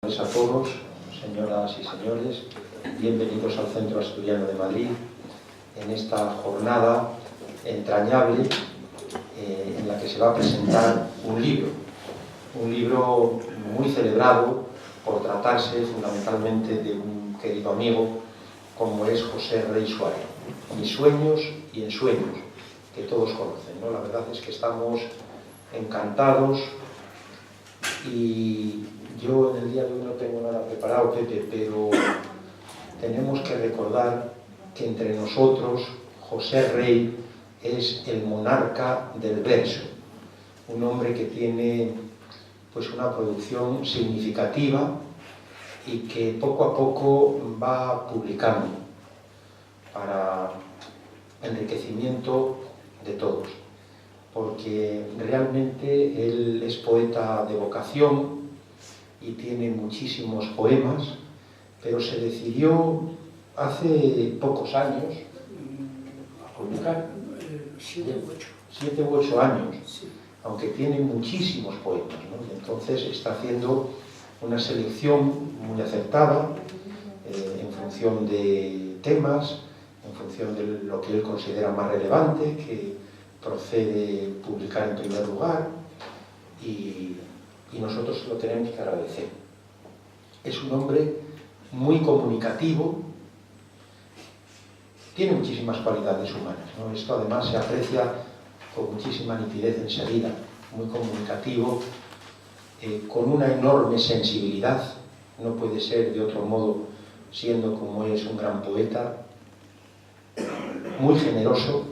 A todos, señoras y señores, bienvenidos al Centro Asturiano de Madrid en esta jornada entrañable en la que se va a presentar un libro muy celebrado por tratarse fundamentalmente de un querido amigo como es José Rey Suárez, Mis sueños y ensueños, que todos conocen, ¿no? La verdad es que estamos encantados y yo en el día de hoy no tengo nada preparado, Pepe, pero tenemos que recordar que entre nosotros José Rey es el monarca del verso, un hombre que tiene pues una producción significativa y que poco a poco va publicando para enriquecimiento de todos, porque realmente él es poeta de vocación y tiene muchísimos poemas, pero se decidió hace pocos años a publicar 7 u 8 años, sí, aunque tiene muchísimos poemas, ¿no? Y entonces está haciendo una selección muy acertada en función de temas, en función de lo que él considera más relevante, que procede publicar en primer lugar, y nosotros lo tenemos que agradecer. Es un hombre muy comunicativo, tiene muchísimas cualidades humanas, ¿no? Esto además se aprecia con muchísima nitidez enseguida, muy comunicativo, con una enorme sensibilidad, no puede ser de otro modo siendo como es un gran poeta, muy generoso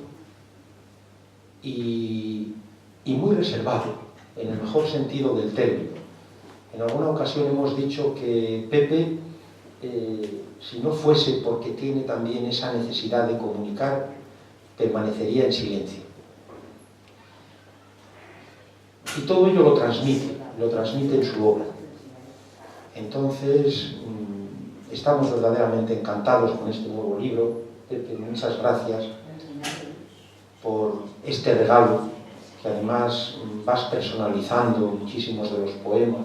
y muy reservado, en el mejor sentido del término. En alguna ocasión hemos dicho que Pepe, si no fuese porque tiene también esa necesidad de comunicar, permanecería en silencio. Y todo ello lo transmite en su obra. Entonces, estamos verdaderamente encantados con este nuevo libro. Pepe, muchas gracias por este regalo, que además vas personalizando muchísimos de los poemas,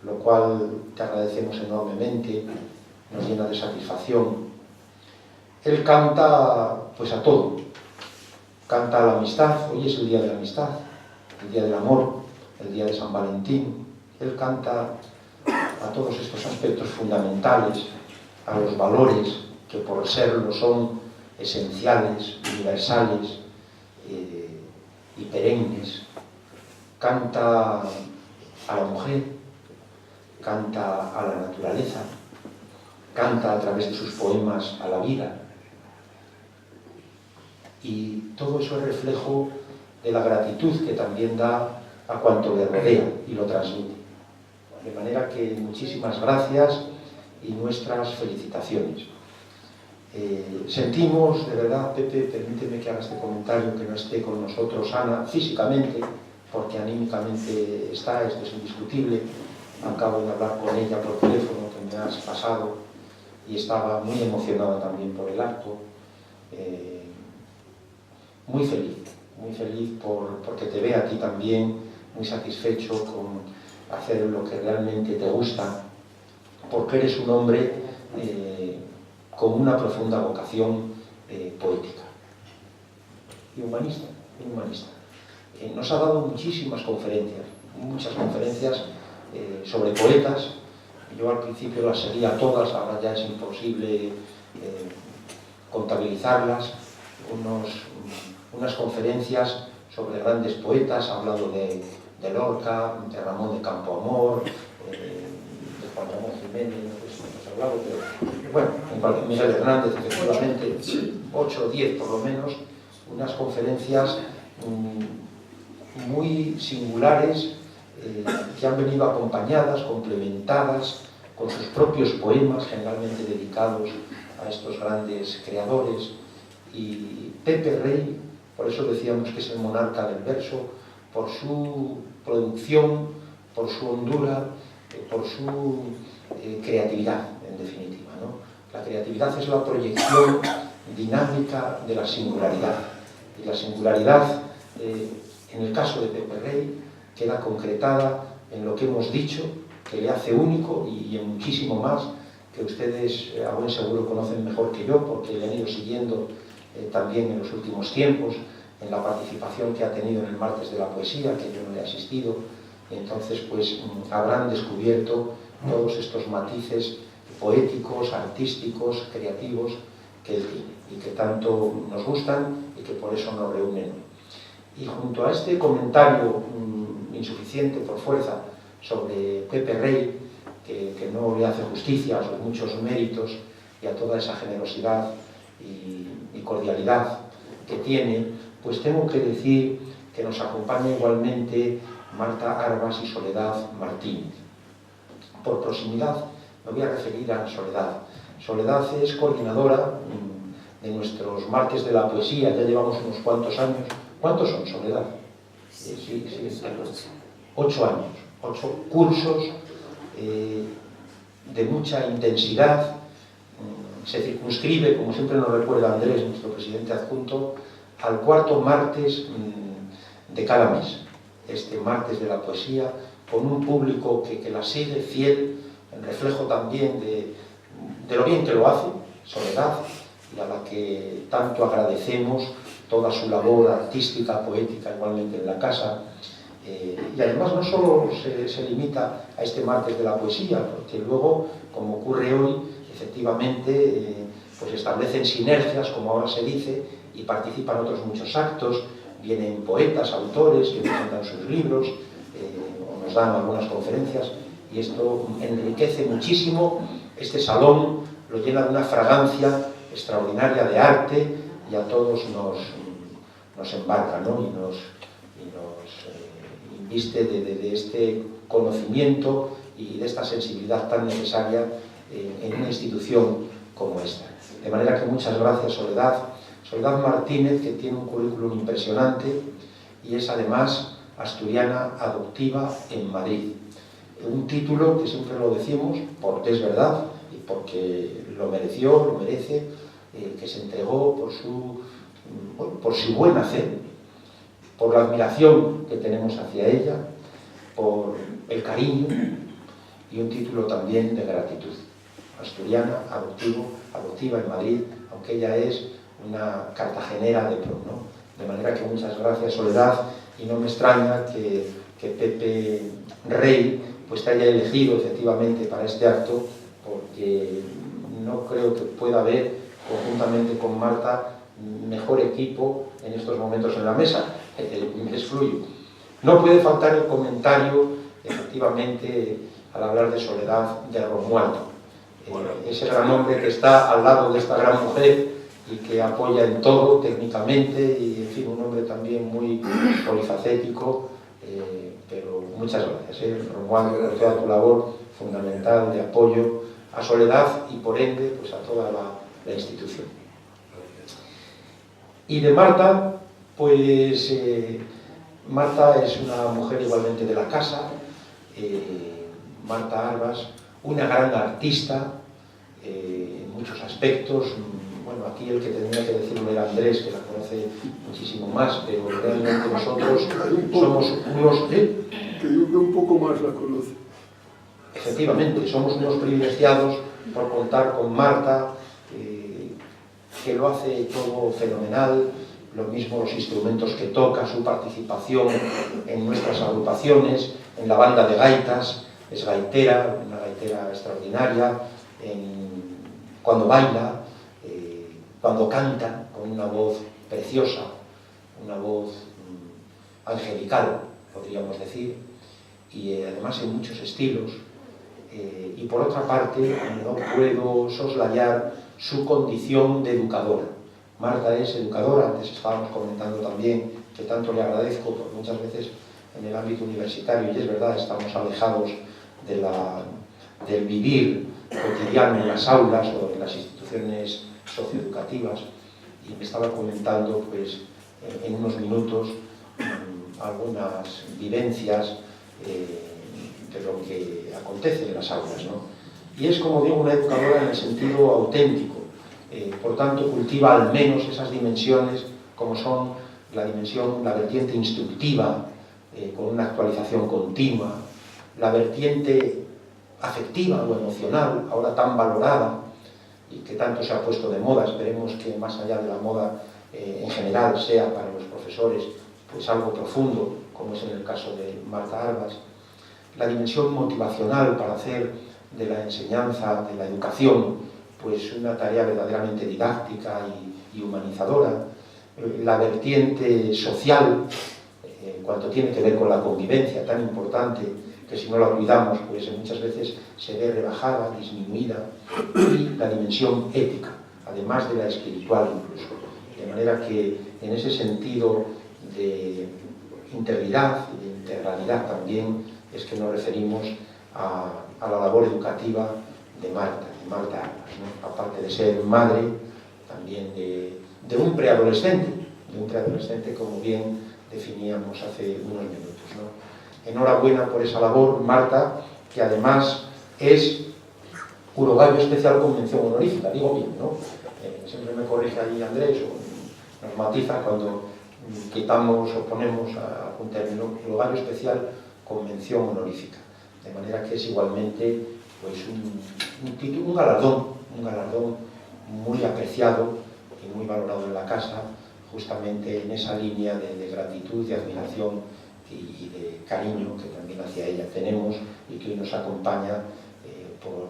lo cual te agradecemos enormemente, nos llena de satisfacción. Él canta pues a todo, canta a la amistad, hoy es el día de la amistad, el día del amor, el día de San Valentín. Él canta a todos estos aspectos fundamentales, a los valores que por serlo son esenciales, universales y perennes. Canta a la mujer, canta a la naturaleza, canta a través de sus poemas a la vida, y todo eso es reflejo de la gratitud que también da a cuanto le rodea y lo transmite. De manera que muchísimas gracias y nuestras felicitaciones. Sentimos, de verdad, Pepe, permíteme que haga este comentario, que no esté con nosotros Ana físicamente, porque anímicamente está, esto es indiscutible. Acabo de hablar con ella por teléfono que me has pasado y estaba muy emocionada también por el acto. Muy feliz porque te ve a ti también muy satisfecho con hacer lo que realmente te gusta, porque eres un hombre con una profunda vocación poética y humanista. Nos ha dado muchísimas conferencias, muchas conferencias sobre poetas. Yo al principio las seguía todas, ahora ya es imposible contabilizarlas. Unas conferencias sobre grandes poetas, ha hablado de Lorca, de Ramón de Campoamor, de Juan Ramón Jiménez, no sé si hemos hablado, pero bueno, Miguel Hernández, efectivamente, 8 o 10 por lo menos, unas conferencias muy singulares que han venido acompañadas, complementadas con sus propios poemas, generalmente dedicados a estos grandes creadores. Y Pepe Rey, por eso decíamos que es el monarca del verso, por su producción, por su hondura, por su creatividad, en definitiva, ¿no? La creatividad es la proyección dinámica de la singularidad. Y la singularidad, en el caso de Pepe Rey, queda concretada en lo que hemos dicho, que le hace único y en muchísimo más, que ustedes a buen seguro conocen mejor que yo, porque le han ido siguiendo también en los últimos tiempos, en la participación que ha tenido en el Martes de la Poesía, que yo no le he asistido. Entonces, pues habrán descubierto todos estos matices poéticos, artísticos, creativos que él tiene y que tanto nos gustan y que por eso nos reúnen. Y junto a este comentario insuficiente por fuerza sobre Pepe Rey, que no le hace justicia a sus muchos méritos y a toda esa generosidad y cordialidad que tiene, pues tengo que decir que nos acompaña igualmente Marta Arbas y Soledad Martínez. Por proximidad me voy a referir a Soledad. Soledad es coordinadora de nuestros Martes de la Poesía, ya llevamos unos cuantos años. ¿Cuántos son, Soledad? Sí, 8 años, 8 cursos de mucha intensidad. Se circunscribe, como siempre nos recuerda Andrés, nuestro presidente adjunto, al 4.º martes de cada mes. Este Martes de la Poesía, con un público que la sigue fiel, en reflejo también de lo bien que lo hace, Soledad, y a la que tanto agradecemos toda su labor artística, poética, igualmente en la casa. Y además no solo se limita a este Martes de la Poesía, porque luego, como ocurre hoy, efectivamente, pues establecen sinergias, como ahora se dice, y participan otros muchos actos. Vienen poetas, autores que presentan sus libros, o nos dan algunas conferencias, y esto enriquece muchísimo este salón, lo llena de una fragancia extraordinaria de arte, y a todos nos embarca, ¿no? y nos inviste de este conocimiento y de esta sensibilidad tan necesaria en una institución como esta. De manera que muchas gracias, Soledad. Soledad Martínez, que tiene un currículum impresionante y es además asturiana adoptiva en Madrid. Un título que siempre lo decimos porque es verdad y porque lo mereció, lo merece, que se entregó por su buen hacer, por la admiración que tenemos hacia ella, por el cariño y un título también de gratitud. Asturiana, adoptiva en Madrid, aunque ella es una cartagenera de pro, ¿no? De manera que muchas gracias, Soledad, y no me extraña que Pepe Rey pues te haya elegido efectivamente para este acto, porque no creo que pueda haber, conjuntamente con Marta, mejor equipo en estos momentos en la mesa. Es fluyo. No puede faltar el comentario, efectivamente, al hablar de Soledad, de Romualdo. Ese gran hombre que está al lado de esta gran mujer y que apoya en todo técnicamente, y en fin, un hombre también muy polifacético, pero muchas gracias, Romualdo, por toda tu labor fundamental de apoyo a Soledad y por ende pues a toda la institución. Y de Marta, pues Marta es una mujer igualmente de la casa, Marta Arbas, una gran artista en muchos aspectos. Bueno, aquí el que tendría que decirlo era Andrés, que la conoce muchísimo más, pero realmente nosotros somos unos... Que yo que un poco más la conoce. Efectivamente, somos unos privilegiados por contar con Marta, que lo hace todo fenomenal, lo mismo los instrumentos que toca, su participación en nuestras agrupaciones, en la banda de gaitas, es gaitera, una gaitera extraordinaria, cuando baila, cuando canta, con una voz preciosa, una voz angelical, podríamos decir, y además en muchos estilos. Y por otra parte, no puedo soslayar su condición de educadora. Marta es educadora, antes estábamos comentando también que tanto le agradezco, porque muchas veces en el ámbito universitario, y es verdad, estamos alejados del vivir cotidiano en las aulas o en las instituciones socioeducativas, y me estaba comentando pues en unos minutos algunas vivencias de lo que acontece en las aulas, ¿no? Y es, como digo, una educadora en el sentido auténtico, por tanto cultiva al menos esas dimensiones como son la vertiente instructiva, con una actualización continua, la vertiente afectiva o emocional, ahora tan valorada y que tanto se ha puesto de moda. Esperemos que más allá de la moda en general sea para los profesores pues algo profundo, como es en el caso de Marta Arbas. La dimensión motivacional para hacer de la enseñanza, de la educación, pues una tarea verdaderamente didáctica y humanizadora. La vertiente social, cuanto tiene que ver con la convivencia, tan importante, que si no la cuidamos, pues muchas veces se ve rebajada, disminuida, y la dimensión ética, además de la espiritual incluso. De manera que en ese sentido de integridad y de integralidad también es que nos referimos a la labor educativa de Marta Arbas, ¿no? Aparte de ser madre, también de un preadolescente, como bien definíamos hace unos minutos, ¿no? Enhorabuena por esa labor, Marta, que además es urogallo especial con mención honorífica, digo bien, ¿no? Siempre me corrige ahí Andrés o nos matiza cuando quitamos o ponemos un término, urogallo especial con mención honorífica, de manera que es igualmente pues un galardón muy apreciado y muy valorado en la casa, justamente en esa línea de gratitud, de admiración y de cariño que también hacia ella tenemos y que hoy nos acompaña por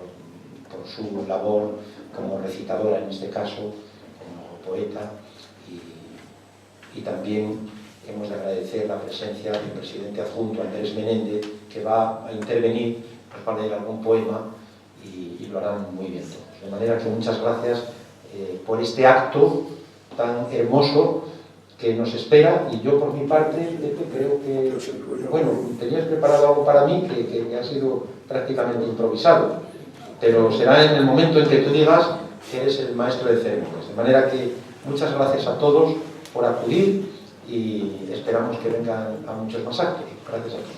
su labor como recitadora en este caso, como poeta, y también hemos de agradecer la presencia del presidente adjunto Andrés Menéndez, que va a intervenir, nos va a leer algún poema y lo harán muy bien todos. De manera que muchas gracias por este acto tan hermoso que nos espera, y yo por mi parte creo que, bueno, tenías preparado algo para mí que ha sido prácticamente improvisado, pero será en el momento en que tú digas que eres el maestro de ceremonias. De manera que muchas gracias a todos por acudir y esperamos que vengan a muchos más actos. Gracias a todos.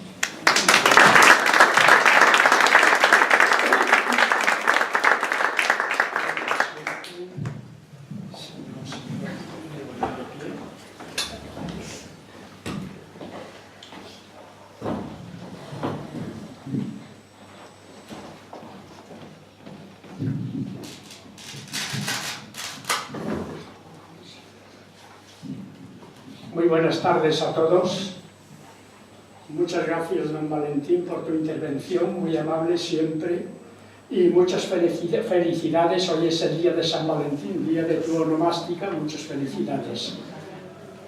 Muy buenas tardes a todos. Muchas gracias, don Valentín, por tu intervención, muy amable siempre, y muchas felicidades. Hoy es el día de San Valentín, día de tu onomástica, muchas felicidades.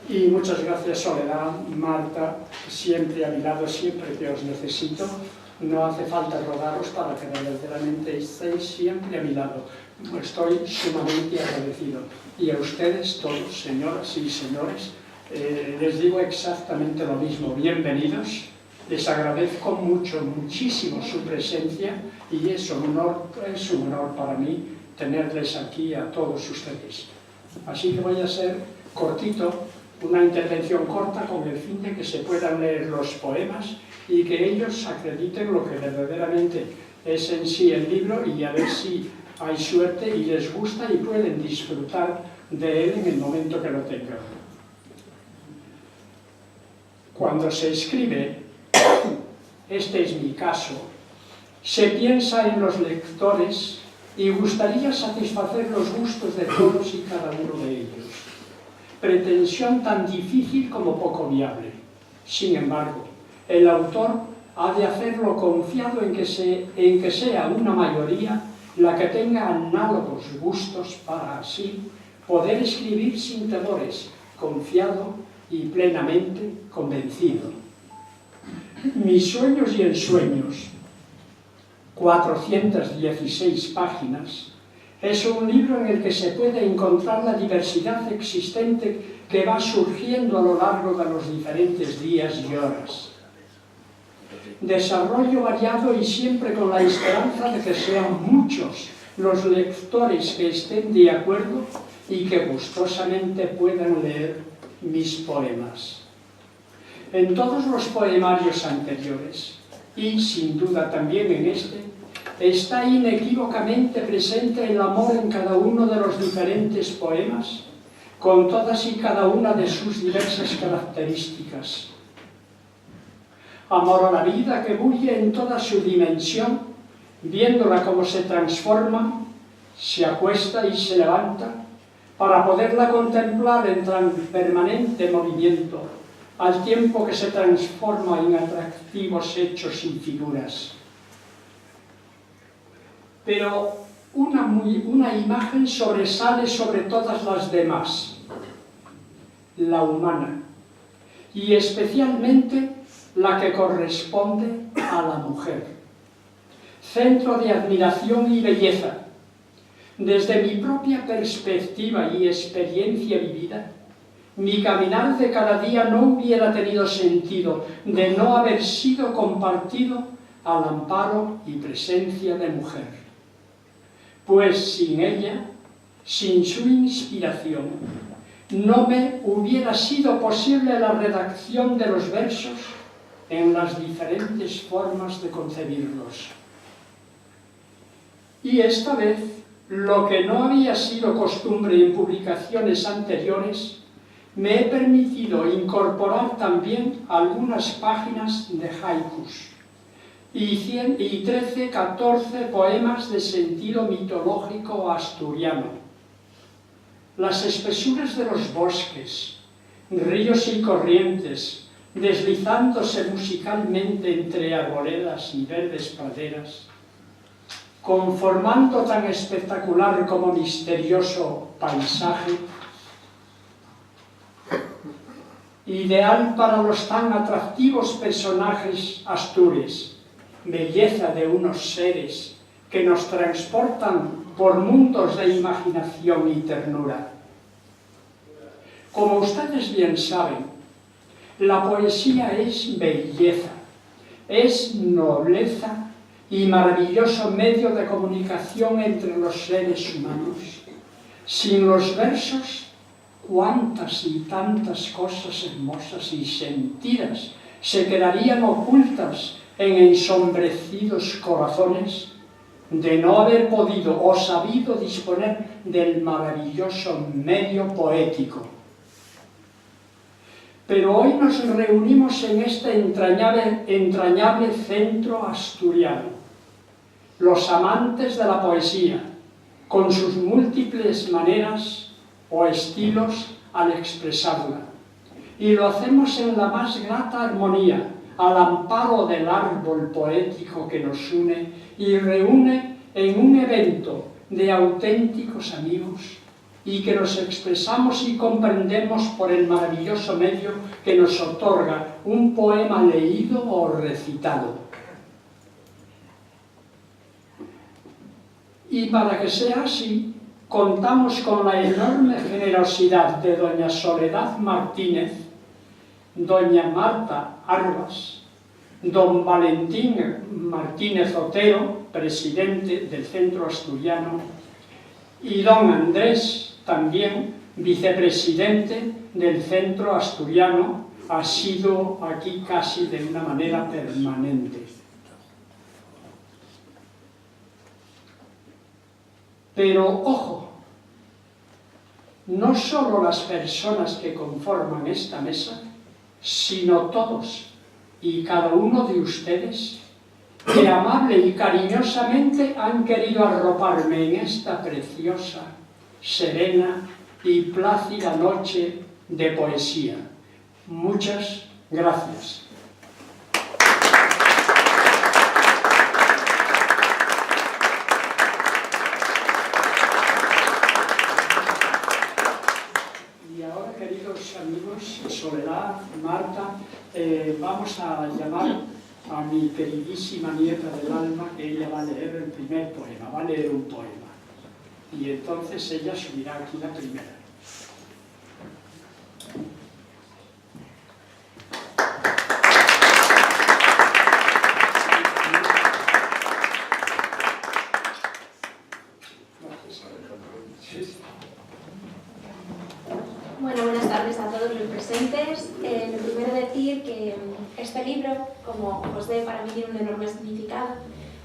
Y muchas gracias, Soledad, Marta, siempre a mi lado, siempre que os necesito. No hace falta rogaros para que verdaderamente estéis siempre a mi lado. Estoy sumamente agradecido. Y a ustedes todos, señoras y señores, les digo exactamente lo mismo. Bienvenidos. Les agradezco muchísimo su presencia, y es un honor para mí tenerles aquí a todos ustedes. Así que voy a ser cortito, una intervención corta con el fin de que se puedan leer los poemas y que ellos acrediten lo que verdaderamente es en sí el libro, y a ver si hay suerte y les gusta y pueden disfrutar de él en el momento que lo tengan. Cuando se escribe, este es mi caso, se piensa en los lectores y gustaría satisfacer los gustos de todos y cada uno de ellos. Pretensión tan difícil como poco viable. Sin embargo, el autor ha de hacerlo confiado en que sea una mayoría la que tenga análogos gustos para así poder escribir sin temores, confiado y plenamente convencido. Mis sueños y ensueños, 416 páginas, es un libro en el que se puede encontrar la diversidad existente que va surgiendo a lo largo de los diferentes días y horas. Desarrollo variado y siempre con la esperanza de que sean muchos los lectores que estén de acuerdo y que gustosamente puedan leer mis poemas. En todos los poemarios anteriores, y sin duda también en este, está inequívocamente presente el amor en cada uno de los diferentes poemas, con todas y cada una de sus diversas características. Amor a la vida que bulle en toda su dimensión viéndola cómo se transforma, se acuesta y se levanta, para poderla contemplar en permanente movimiento, al tiempo que se transforma en atractivos hechos y figuras. Pero una imagen sobresale sobre todas las demás, la humana, y especialmente la que corresponde a la mujer, centro de admiración y belleza. Desde mi propia perspectiva y experiencia vivida, mi caminar de cada día no hubiera tenido sentido de no haber sido compartido al amparo y presencia de mujer. Pues sin ella, sin su inspiración, no me hubiera sido posible la redacción de los versos en las diferentes formas de concebirlos. Y esta vez, lo que no había sido costumbre en publicaciones anteriores, me he permitido incorporar también algunas páginas de haikus y 14 poemas de sentido mitológico asturiano. Las espesuras de los bosques, ríos y corrientes, deslizándose musicalmente entre arboledas y verdes praderas, conformando tan espectacular como misterioso paisaje, ideal para los tan atractivos personajes astures, belleza de unos seres que nos transportan por mundos de imaginación y ternura. Como ustedes bien saben, la poesía es belleza, es nobleza y maravilloso medio de comunicación entre los seres humanos. Sin los versos, cuántas y tantas cosas hermosas y sentidas se quedarían ocultas en ensombrecidos corazones de no haber podido o sabido disponer del maravilloso medio poético. Pero hoy nos reunimos en este entrañable centro asturiano, los amantes de la poesía, con sus múltiples maneras o estilos al expresarla. Y lo hacemos en la más grata armonía, al amparo del árbol poético que nos une y reúne en un evento de auténticos amigos y que nos expresamos y comprendemos por el maravilloso medio que nos otorga un poema leído o recitado. Y para que sea así, contamos con la enorme generosidad de doña Soledad Martínez, doña Marta Arbas, don Valentín Martínez Otero, presidente del Centro Asturiano, y don Andrés, también vicepresidente del Centro Asturiano, ha sido aquí casi de una manera permanente. Pero, ojo, no solo las personas que conforman esta mesa, sino todos y cada uno de ustedes, que amable y cariñosamente han querido arroparme en esta preciosa, serena y plácida noche de poesía. Muchas gracias. Y ahora, queridos amigos, Soledad, Marta, vamos a llamar a mi queridísima nieta del alma, que ella va a leer el primer poema, va a leer un poema. Y entonces ella subirá aquí la primera. Bueno, buenas tardes a todos los presentes. Lo primero decir que este libro, como José, para mí tiene un enorme significado.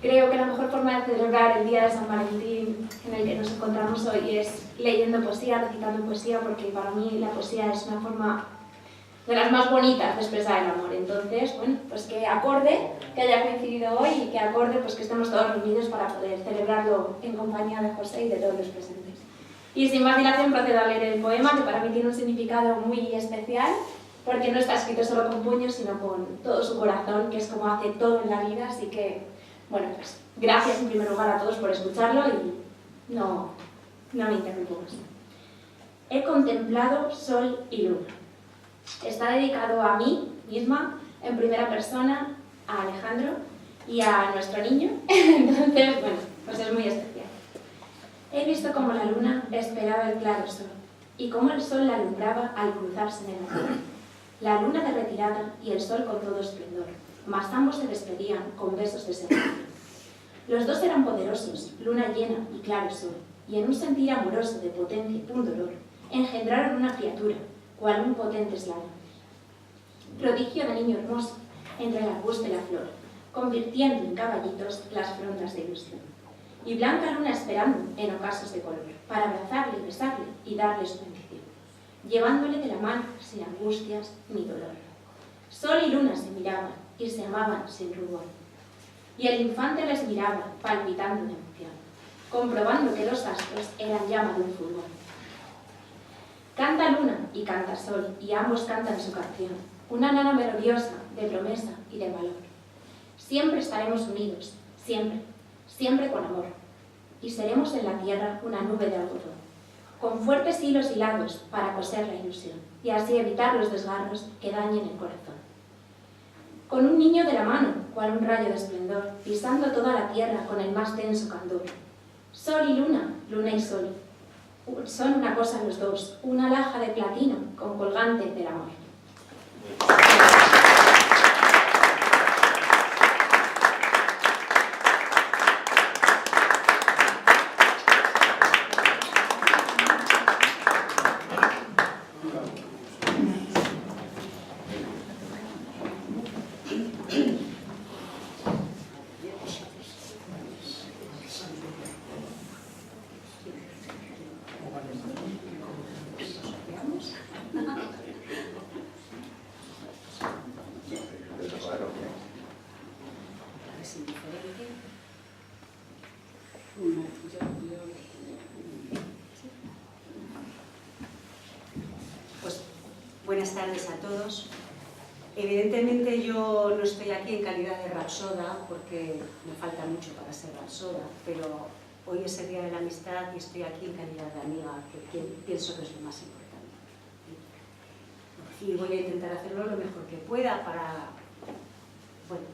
Creo que la mejor forma de celebrar el Día de San Valentín en el que nos encontramos hoy es leyendo poesía, recitando poesía, porque para mí la poesía es una forma de las más bonitas de expresar el amor. Entonces, bueno, pues que acorde que haya coincidido hoy y que acorde pues que estemos todos reunidos para poder celebrarlo en compañía de José y de todos los presentes. Y sin más dilación procedo a leer el poema, que para mí tiene un significado muy especial, porque no está escrito solo con puños, sino con todo su corazón, que es como hace todo en la vida. Así que, bueno, pues gracias en primer lugar a todos por escucharlo y no me interrumpo más. He contemplado sol y luna. Está dedicado a mí misma, en primera persona, a Alejandro y a nuestro niño. Entonces, bueno, pues es muy especial. He visto cómo la luna esperaba el claro sol y cómo el sol la alumbraba al cruzarse en el azul. La luna de retirada y el sol con todo esplendor, mas ambos se despedían con besos de separación. Los dos eran poderosos, luna llena y claro sol, y en un sentir amoroso de potencia y pundolor, engendraron una criatura, cual un potente eslabón. Prodigio de niño hermoso, entre el arbusto y la flor, convirtiendo en caballitos las frondas de ilusión. Y blanca luna esperando en ocasos de color, para abrazarle y besarle y darle su bendición, llevándole de la mano sin angustias ni dolor. Sol y luna se miraban y se amaban sin rubor. Y el infante les miraba, palpitando de emoción, comprobando que los astros eran llama de un fulgor. Canta luna y canta sol, y ambos cantan su canción, una nana melodiosa de promesa y de valor. Siempre estaremos unidos, siempre, siempre con amor, y seremos en la tierra una nube de algodón, con fuertes hilos hilados para coser la ilusión, y así evitar los desgarros que dañen el corazón. Con un niño de la mano, cual un rayo de esplendor, pisando toda la tierra con el más denso candor. Sol y luna, luna y sol, son una cosa los dos, una alhaja de platino con colgante del amor. Pues buenas tardes a todos. Evidentemente yo no estoy aquí en calidad de rapsoda porque me falta mucho para ser rapsoda, pero hoy es el Día de la Amistad y estoy aquí en calidad de amiga, que pienso que es lo más importante. Y voy a intentar hacerlo lo mejor que pueda para, bueno,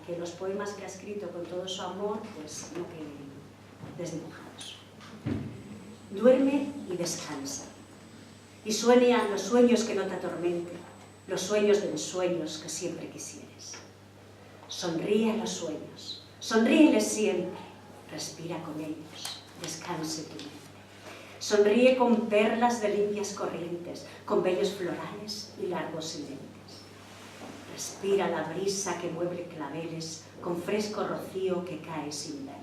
que los poemas que ha escrito con todo su amor pues no queden desdibujados. Duerme y descansa, y sueña los sueños que no te atormenten, los sueños de ensueños que siempre quisieres. Sonríe a los sueños, sonríeles siempre, respira con ellos, descanse tu mente. Sonríe con perlas de limpias corrientes, con bellos florales y largos silentes. Respira la brisa que mueve claveles, con fresco rocío que cae sin verte.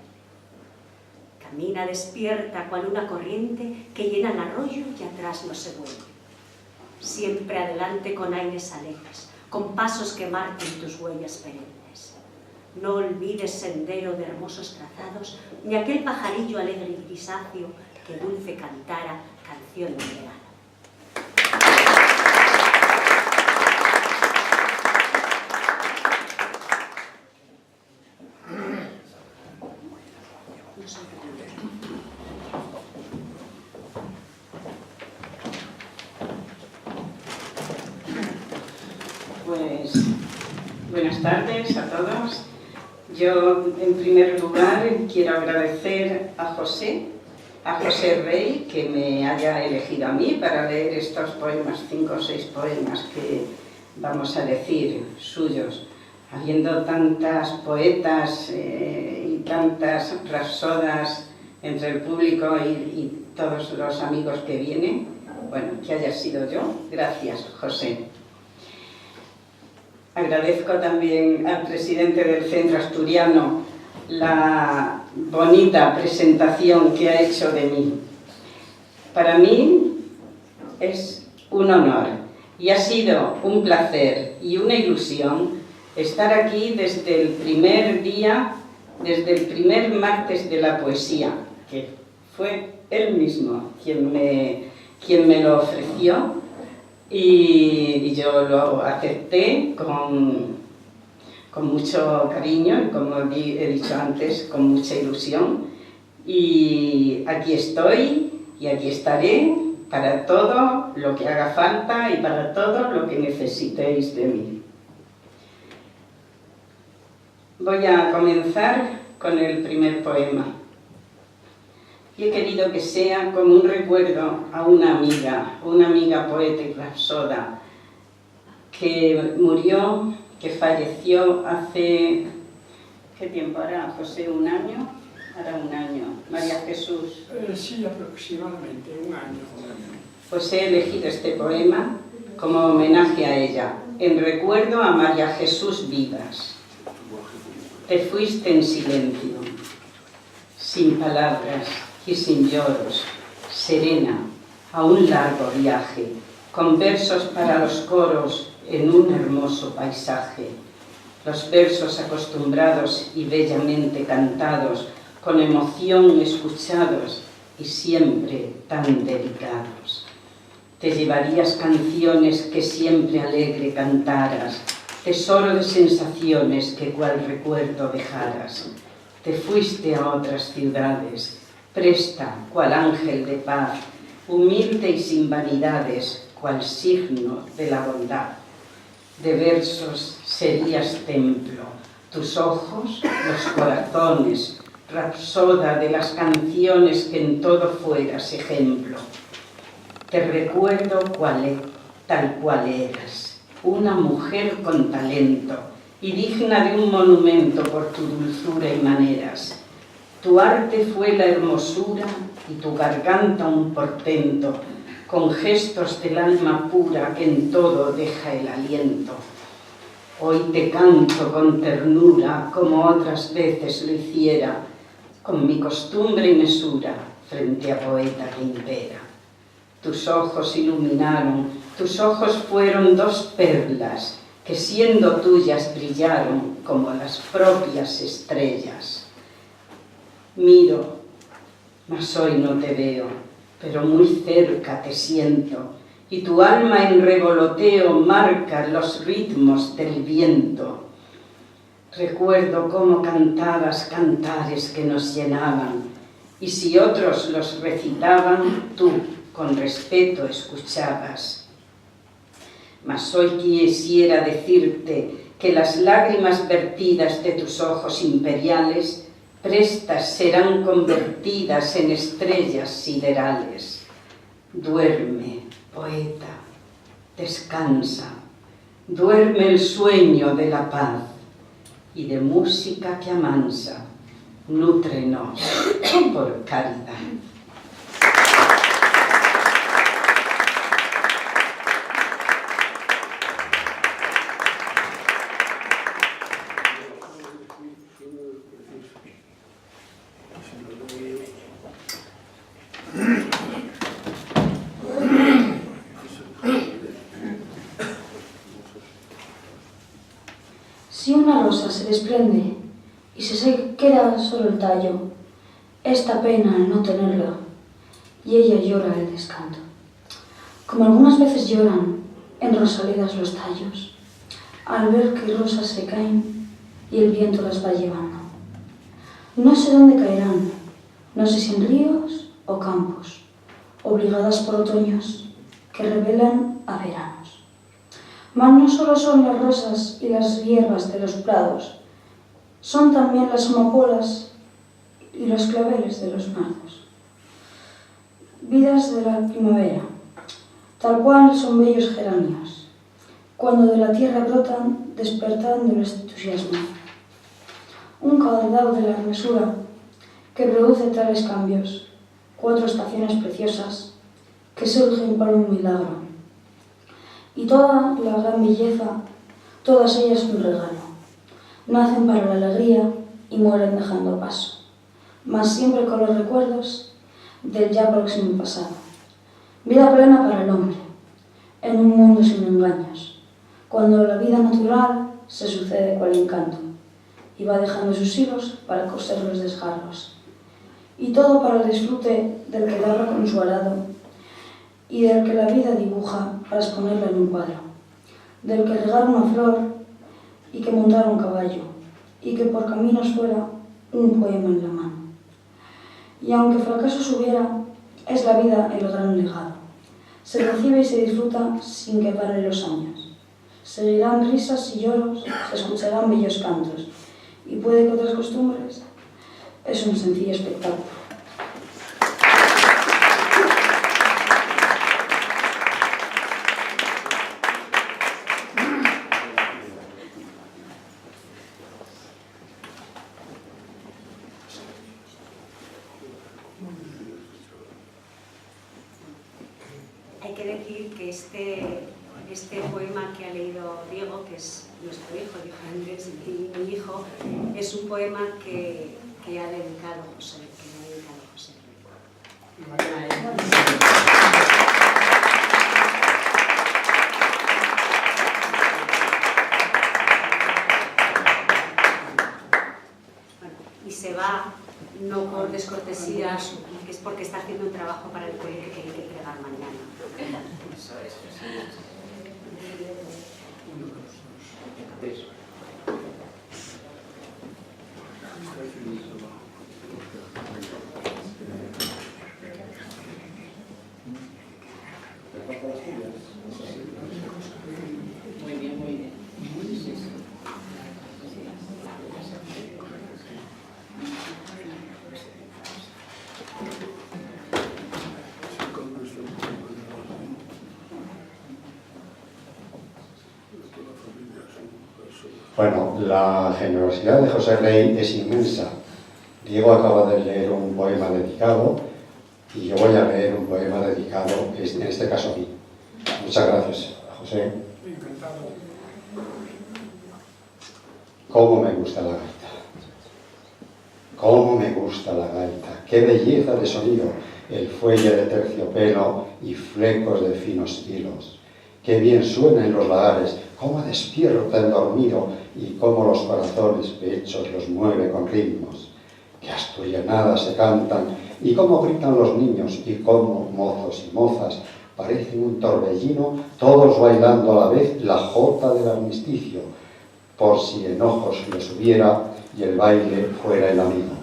Camina despierta cual una corriente que llena el arroyo y atrás no se vuelve. Siempre adelante con aires alegres, con pasos que marquen tus huellas perennes. No olvides sendero de hermosos trazados, ni aquel pajarillo alegre y grisáceo que dulce cantara canción de verano. Pues buenas tardes a todos. Yo, en primer lugar, quiero agradecer a José Rey, que me haya elegido a mí para leer estos poemas, 5 o 6 poemas que vamos a decir suyos. Habiendo tantas poetas y tantas rapsodas entre el público y todos los amigos que vienen, bueno, que haya sido yo. Gracias, José. Agradezco también al presidente del Centro Asturiano la bonita presentación que ha hecho de mí. Para mí es un honor y ha sido un placer y una ilusión estar aquí desde el primer día, desde el primer martes de la poesía, que fue él mismo quien me lo ofreció, y yo lo acepté con mucho cariño y, como he dicho antes, con mucha ilusión. Y aquí estoy y aquí estaré para todo lo que haga falta y para todo lo que necesitéis de mí. Voy a comenzar con el primer poema. Y he querido que sea como un recuerdo a una amiga poeta y rapsoda, que murió, que falleció hace... ¿Qué tiempo hará, José? ¿Un año? Hará un año. María Jesús. Sí, aproximadamente, un año. Pues he elegido este poema como homenaje a ella, en recuerdo a María Jesús Vivas. Te fuiste en silencio, sin palabras y sin lloros, serena, a un largo viaje, con versos para los coros en un hermoso paisaje. Los versos acostumbrados y bellamente cantados, con emoción escuchados y siempre tan delicados. Te llevarías canciones que siempre alegre cantaras, tesoro de sensaciones que cual recuerdo dejaras. Te fuiste a otras ciudades, presta cual ángel de paz, humilde y sin vanidades, cual signo de la bondad. De versos serías templo, tus ojos, los corazones, rapsoda de las canciones que en todo fueras ejemplo. Te recuerdo tal cual eras, una mujer con talento y digna de un monumento por tu dulzura y maneras. Tu arte fue la hermosura y tu garganta un portento, con gestos del alma pura que en todo deja el aliento. Hoy te canto con ternura, como otras veces lo hiciera, con mi costumbre y mesura, frente a poeta que impera. Tus ojos iluminaron, tus ojos fueron dos perlas, que siendo tuyas brillaron como las propias estrellas. Miro, mas hoy no te veo, pero muy cerca te siento, y tu alma en revoloteo marca los ritmos del viento. Recuerdo cómo cantabas cantares que nos llenaban, y si otros los recitaban, tú con respeto escuchabas. Mas hoy quisiera decirte que las lágrimas vertidas de tus ojos imperiales prestas serán convertidas en estrellas siderales. Duerme, poeta, descansa, duerme el sueño de la paz y de música que amansa, nútrenos por caridad. Si una rosa se desprende y se queda solo el tallo, esta pena al no tenerla, y ella llora el descanto. Como algunas veces lloran en rosalidas los tallos, al ver que rosas se caen y el viento las va llevando. No sé dónde caerán, no sé si en ríos o campos, obligadas por otoños que revelan a veranos. Mas no solo son las rosas y las hierbas de los prados, son también las amapolas y los claveles de los nardos. Vidas de la primavera, tal cual son bellos geranios, cuando de la tierra brotan despertando el entusiasmo. Un caudal de la hermosura que produce tales cambios, 4 estaciones preciosas que surgen por un milagro. Y toda la gran belleza, todas ellas un regalo. Nacen para la alegría y mueren dejando paso, mas siempre con los recuerdos del ya próximo pasado. Vida plena para el hombre, en en un mundo sin engaños, cuando la vida natural se sucede cual encanto y va dejando sus hilos para coser los desgarros. Y todo para el disfrute del que labra con su arado y del que la vida dibuja para exponerla en un cuadro, del que regar una flor y que montar un caballo y que por caminos fuera un poema en la mano. Y aunque fracasos hubiera, es la vida el gran legado. Se recibe y se disfruta sin que paren los años. Seguirán risas y lloros, se escucharán bellos cantos, y puede que otras costumbres es un sencillo espectáculo. Hay que decir que este poema que ha leído Diego, que es nuestro hijo, Diego Andrés, y mi hijo, es un poema que ha dedicado José, Bueno, y se va, no por descortesía, que es porque está haciendo un trabajo para el colegio que hay que entregar mañana. Eso es. Muy bien, muy bien. Bueno, la generosidad de José Rey es inmensa. Diego acaba de leer un poema dedicado y yo voy a leer un poema dedicado, en este caso a mí. Muchas gracias, José. Encantado. ¿Cómo me gusta la gaita? ¿Cómo me gusta la gaita? ¡Qué belleza de sonido! El fuelle de terciopelo y flecos de finos hilos. ¡Qué bien suena en los lagares! ¡Cómo despierta el dormido! Y cómo los corazones pechos los mueve con ritmos. ¡Qué asturianadas se cantan! Y cómo gritan los niños, y cómo mozos y mozas parecen un torbellino, todos bailando a la vez la jota del armisticio, por si enojos les hubiera y el baile fuera el amigo.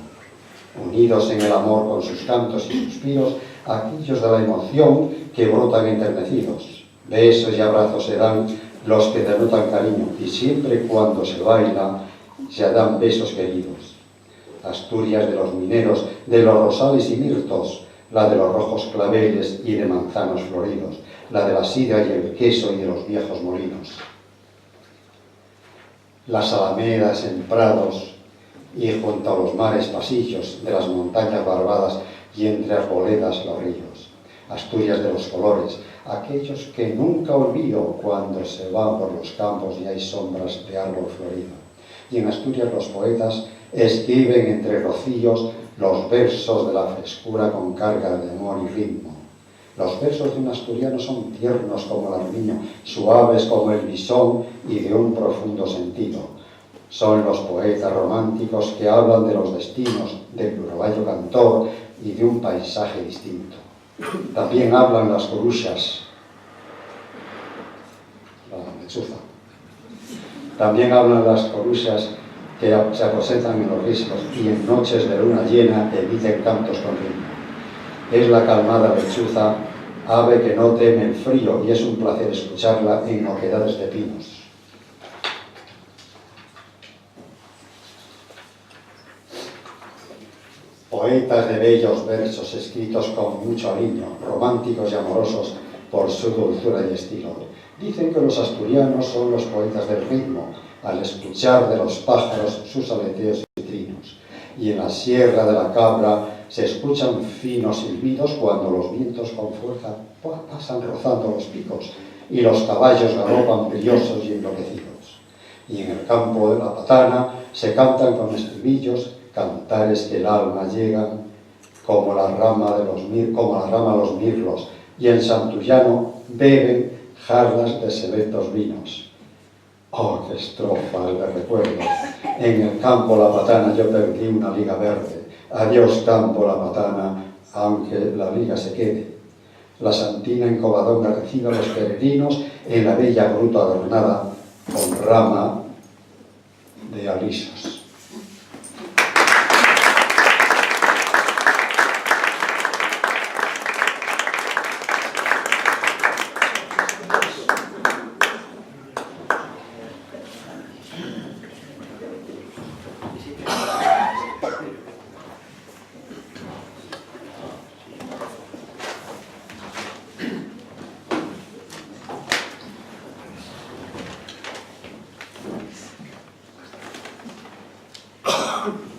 Unidos en el amor con sus cantos y suspiros, aquellos de la emoción que brotan enternecidos. Besos y abrazos se dan los que denotan cariño, y siempre cuando se baila se dan besos queridos. Asturias de los mineros, de los rosales y mirtos, la de los rojos claveles y de manzanos floridos, la de la sidra y el queso y de los viejos molinos. Las alamedas en prados y junto a los mares pasillos de las montañas barbadas y entre arboledas los ríos. Asturias de los colores, aquellos que nunca olvido cuando se van por los campos y hay sombras de árbol florido. Y en Asturias los poetas escriben entre rocíos los versos de la frescura con carga de amor y ritmo. Los versos de un asturiano son tiernos como el armiño, suaves como el bisón y de un profundo sentido. Son los poetas románticos que hablan de los destinos del uruguayo cantor y de un paisaje distinto. También hablan las coruchas, la lechuza. También hablan las coruchas que se aposentan en los riscos y en noches de luna llena emiten cantos con ritmo. Es la calmada lechuza, ave que no teme el frío, y es un placer escucharla en oquedades de pinos. Poetas de bellos versos escritos con mucho cariño, románticos y amorosos por su dulzura y estilo. Dicen que los asturianos son los poetas del ritmo, al escuchar de los pájaros sus aleteos y trinos. Y en la Sierra de la Cabra se escuchan finos silbidos cuando los vientos con fuerza pasan rozando los picos y los caballos galopan briosos y enloquecidos. Y en el campo de la Patana se cantan con estribillos cantares que el alma llegan como la rama a los mirlos, y en Santullano beben jarras de selectos vinos. Oh, qué estrofa de recuerdo. En el campo La Patana yo perdí una liga verde. Adiós campo La Patana, aunque la liga se quede. La Santina en Covadonga recibe a los peregrinos en la bella gruta adornada con rama de alisos.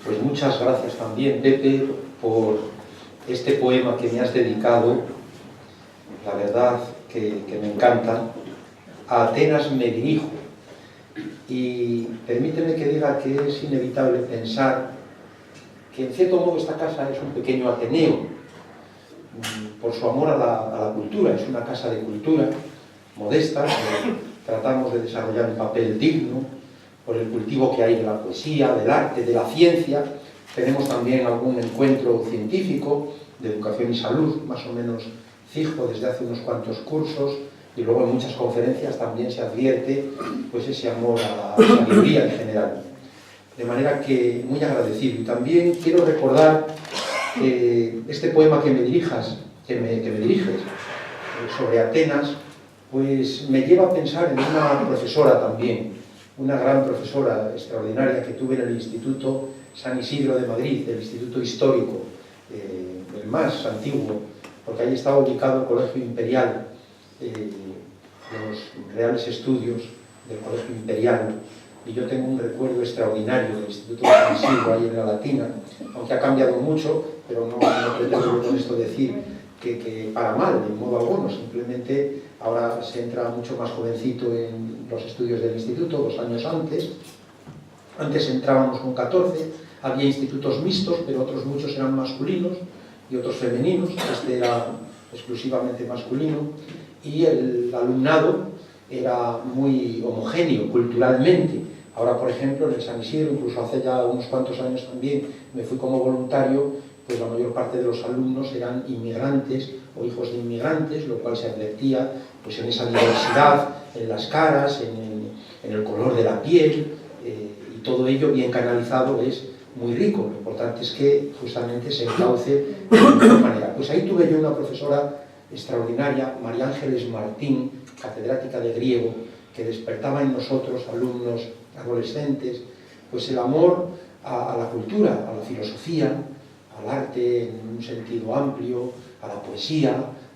Pues muchas gracias también, Pepe, por este poema que me has dedicado. La verdad que me encanta. A Atenas me dirijo. Y permíteme que diga que es inevitable pensar que en cierto modo esta casa es un pequeño Ateneo por su amor a la cultura. Es una casa de cultura modesta, tratamos de desarrollar un papel digno por el cultivo que hay de la poesía, del arte, de la ciencia. Tenemos también algún encuentro científico de educación y salud, más o menos fijo desde hace unos cuantos cursos, y luego en muchas conferencias también se advierte pues ese amor a la sabiduría en general. De manera que muy agradecido. Y también quiero recordar que este poema que me diriges sobre Atenas, pues me lleva a pensar en una profesora también, una gran profesora extraordinaria que tuve en el Instituto San Isidro de Madrid, el Instituto Histórico, el más antiguo, porque ahí estaba ubicado el Colegio Imperial, los Reales Estudios del Colegio Imperial, y yo tengo un recuerdo extraordinario del Instituto San Isidro ahí en la Latina, aunque ha cambiado mucho, pero no pretendo con esto decir que para mal, de modo alguno, simplemente ahora se entra mucho más jovencito en los estudios del instituto, 2 años antes. Antes entrábamos con 14, había institutos mixtos, pero otros muchos eran masculinos y otros femeninos. Este era exclusivamente masculino, y el alumnado era muy homogéneo culturalmente. Ahora, por ejemplo, en el San Isidro, incluso hace ya unos cuantos años también, me fui como voluntario, pues la mayor parte de los alumnos eran inmigrantes o hijos de inmigrantes, lo cual se advertía pues en esa diversidad, en las caras, en el color de la piel, y todo ello bien canalizado es muy rico. Lo importante es que justamente se encauce de la mejor manera. Pues ahí tuve yo una profesora extraordinaria, María Ángeles Martín, catedrática de griego, que despertaba en nosotros, alumnos adolescentes, pues el amor a la cultura, a la filosofía, al arte en un sentido amplio, a la poesía,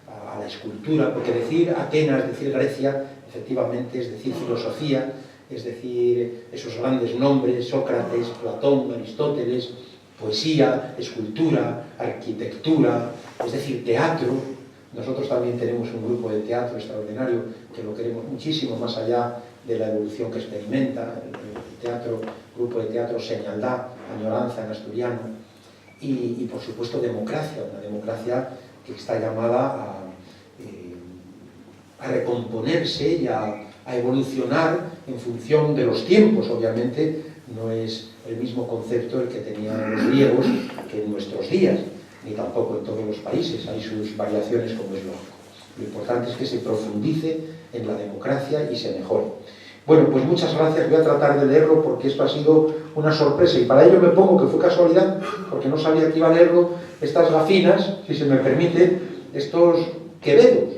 a la escultura, porque decir Atenas, decir Grecia, efectivamente es decir filosofía, es decir esos grandes nombres, Sócrates, Platón, Aristóteles, poesía, escultura, arquitectura, es decir teatro. Nosotros también tenemos un grupo de teatro extraordinario que lo queremos muchísimo, más allá de la evolución que experimenta, el grupo de teatro Señaldá, Añoranza en asturiano, y por supuesto democracia, una democracia que está llamada a recomponerse y a evolucionar en función de los tiempos. Obviamente no es el mismo concepto el que tenían los griegos que en nuestros días, ni tampoco en todos los países, hay sus variaciones como es lógico. Lo importante es que se profundice en la democracia y se mejore. Bueno, pues muchas gracias, voy a tratar de leerlo porque esto ha sido una sorpresa, y para ello me pongo, que fue casualidad, porque no sabía que iba a leerlo, estas gafinas, si se me permite, estos quevedos,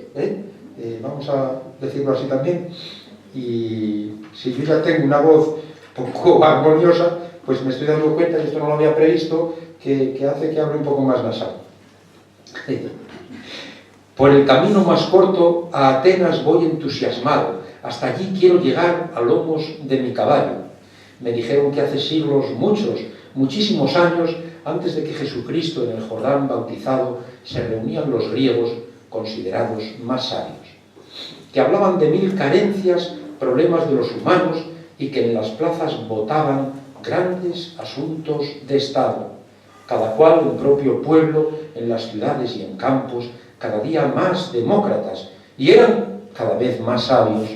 vamos a decirlo así también, y si yo ya tengo una voz poco armoniosa, pues me estoy dando cuenta, y esto no lo había previsto, que hace que hable un poco más nasal. Por el camino más corto a Atenas voy entusiasmado, hasta allí quiero llegar a lomos de mi caballo. Me dijeron que hace siglos, muchísimos años, antes de que Jesucristo en el Jordán bautizado, se reunían los griegos considerados más sabios, que hablaban de 1000 carencias, problemas de los humanos, y que en las plazas votaban grandes asuntos de Estado, cada cual en propio pueblo, en las ciudades y en campos, cada día más demócratas, y eran cada vez más sabios.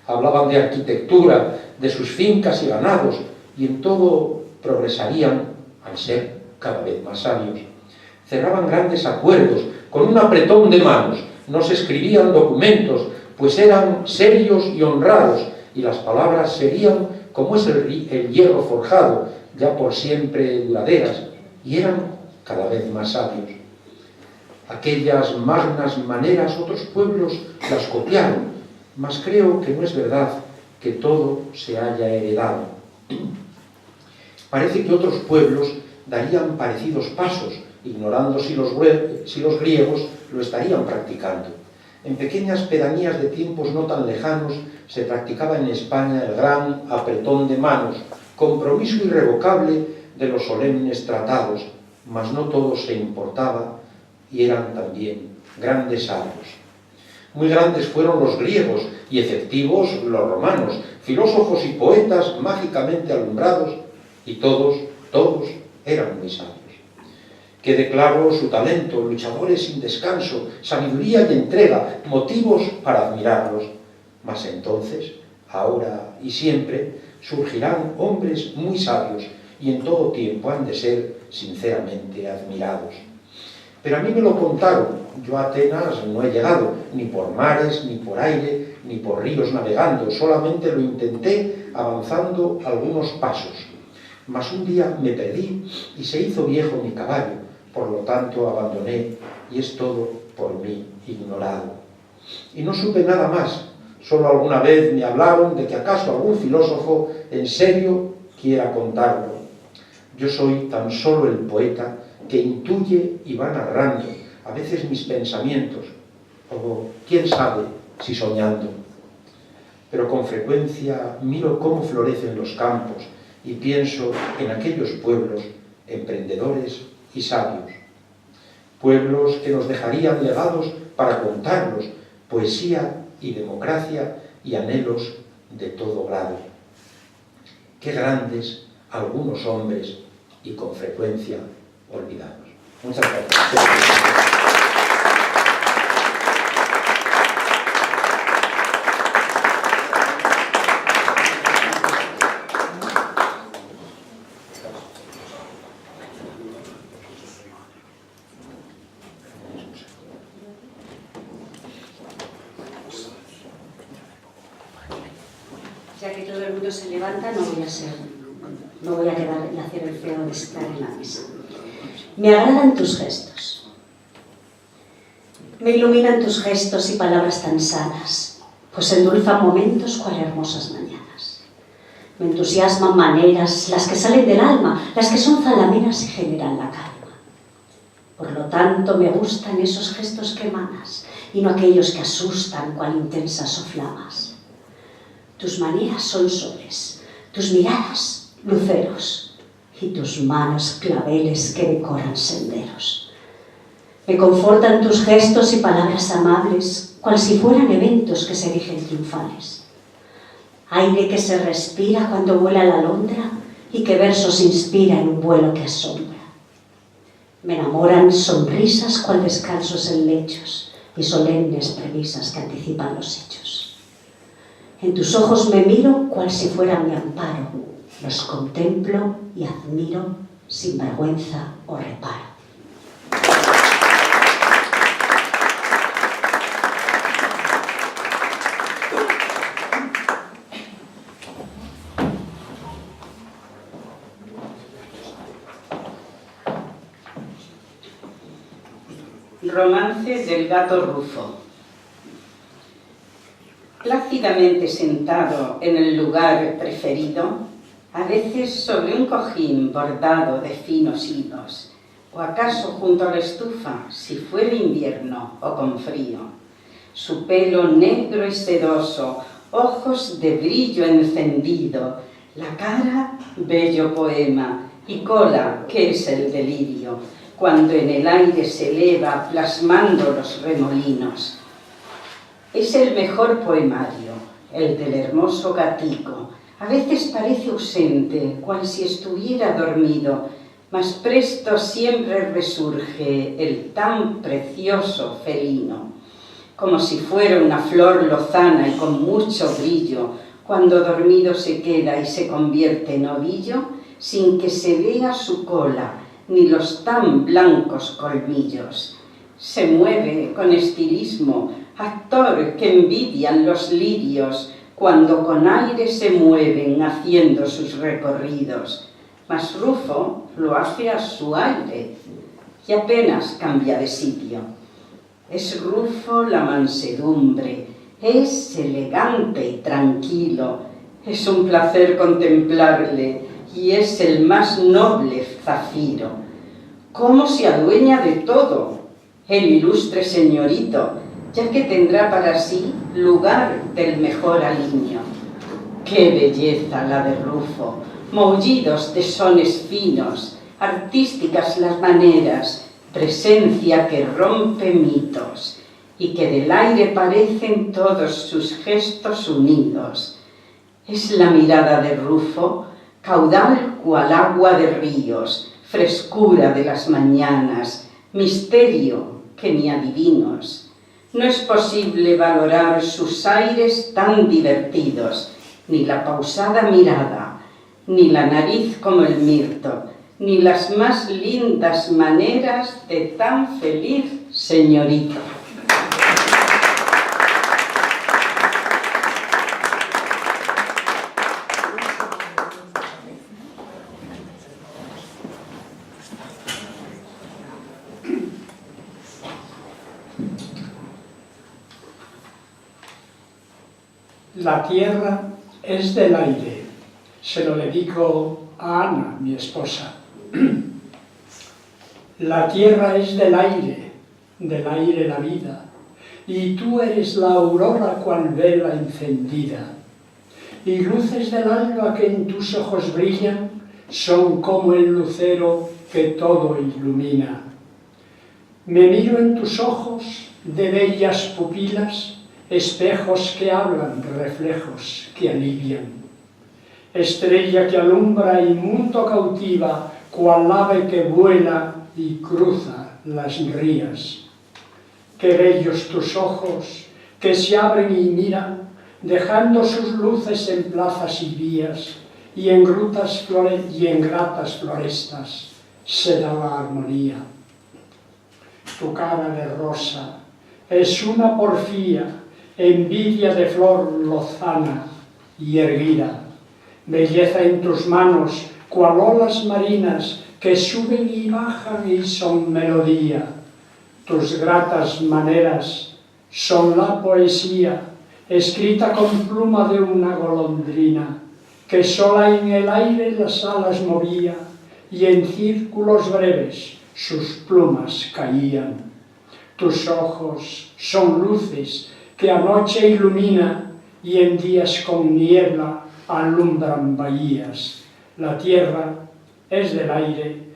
Hablaban de arquitectura, de sus fincas y ganados, y en todo progresarían al ser cada vez más sabios. Cerraban grandes acuerdos con un apretón de manos, no se escribían documentos, pues eran serios y honrados, y las palabras serían como es el hierro forjado, ya por siempre duraderas, y eran cada vez más sabios. Aquellas magnas maneras otros pueblos las copiaron, mas creo que no es verdad que todo se haya heredado. Parece que otros pueblos darían parecidos pasos, ignorando si los griegos lo estarían practicando. En pequeñas pedanías de tiempos no tan lejanos se practicaba en España el gran apretón de manos, compromiso irrevocable de los solemnes tratados, mas no todo se importaba y eran también grandes sabios. Muy grandes fueron los griegos y efectivos los romanos, filósofos y poetas mágicamente alumbrados, y todos eran muy sabios. Quede claro su talento, luchadores sin descanso, sabiduría y entrega, motivos para admirarlos. Mas entonces, ahora y siempre, surgirán hombres muy sabios y en todo tiempo han de ser sinceramente admirados. Pero a mí me lo contaron, yo a Atenas no he llegado, ni por mares, ni por aire, ni por ríos navegando, solamente lo intenté avanzando algunos pasos. Mas un día me perdí y se hizo viejo mi caballo, por lo tanto abandoné, y es todo por mí ignorado. Y no supe nada más, solo alguna vez me hablaron de que acaso algún filósofo en serio quiera contarlo. Yo soy tan solo el poeta que intuye y va narrando a veces mis pensamientos, o quién sabe si soñando. Pero con frecuencia miro cómo florecen los campos y pienso en aquellos pueblos emprendedores y sabios. Pueblos que nos dejarían legados para contarlos, poesía y democracia y anhelos de todo grado. Qué grandes algunos hombres y con frecuencia olvidados. Muchas gracias. Ya que todo el mundo se levanta, no voy a quedar y hacer el feo de estar en la mesa. Me agradan tus gestos. Me iluminan tus gestos y palabras tan sanas, pues endulzan momentos cual hermosas mañanas. Me entusiasman maneras, las que salen del alma, las que son zalameras y generan la calma. Por lo tanto, me gustan esos gestos que emanas, y no aquellos que asustan cual intensas o flamas. Tus maneras son soles, tus miradas luceros, y tus manos claveles que decoran senderos. Me confortan tus gestos y palabras amables, cual si fueran eventos que se erigen triunfales. Aire que se respira cuando vuela la alondra y que versos inspira en un vuelo que asombra. Me enamoran sonrisas cual descansos en lechos y solemnes premisas que anticipan los hechos. En tus ojos me miro cual si fuera mi amparo, los contemplo y admiro sin vergüenza o reparo. Romance del gato Rufo. Plácidamente sentado en el lugar preferido, a veces sobre un cojín bordado de finos hilos, o acaso junto a la estufa, si fuera invierno o con frío. Su pelo negro y sedoso, ojos de brillo encendido, la cara, bello poema, y cola, que es el delirio, cuando en el aire se eleva plasmando los remolinos. Es el mejor poemario, el del hermoso gatico. A veces parece ausente, cual si estuviera dormido, mas presto siempre resurge el tan precioso felino. como si fuera una flor lozana y con mucho brillo, cuando dormido se queda y se convierte en ovillo, sin que se vea su cola, ni los tan blancos colmillos. Se mueve con estilismo, actor que envidian los lirios, cuando con aire se mueven haciendo sus recorridos. Mas Rufo lo hace a su aire y apenas cambia de sitio. Es Rufo la mansedumbre, es elegante y tranquilo, es un placer contemplarle y es el más noble zafiro. ¿Cómo se adueña de todo el ilustre señorito, ya que tendrá para sí lugar del mejor aliño? ¡Qué belleza la de Rufo! Maullidos de sones finos, artísticas las maneras, presencia que rompe mitos, y que del aire parecen todos sus gestos unidos. Es la mirada de Rufo, caudal cual agua de ríos, frescura de las mañanas, misterio que ni adivinos. No es posible valorar sus aires tan divertidos, ni la pausada mirada, ni la nariz como el mirto, ni las más lindas maneras de tan feliz señorito. La tierra es del aire. Se lo dedico a Ana, mi esposa. La tierra es del aire la vida, y tú eres la aurora cual vela encendida. Y luces del alba que en tus ojos brillan son como el lucero que todo ilumina. Me miro en tus ojos de bellas pupilas, espejos que hablan, reflejos que alivian. Estrella que alumbra y mundo cautiva, cual ave que vuela y cruza las rías. Qué bellos tus ojos, que se abren y miran, dejando sus luces en plazas y vías, y en grutas y en gratas florestas se da la armonía. Tu cara de rosa es una porfía, envidia de flor lozana y erguida. Belleza en tus manos, cual olas marinas que suben y bajan y son melodía. Tus gratas maneras son la poesía, escrita con pluma de una golondrina, que sola en el aire las alas movía, y en círculos breves sus plumas caían. Tus ojos son luces que anoche ilumina, y en días con niebla alumbran bahías. La tierra es del aire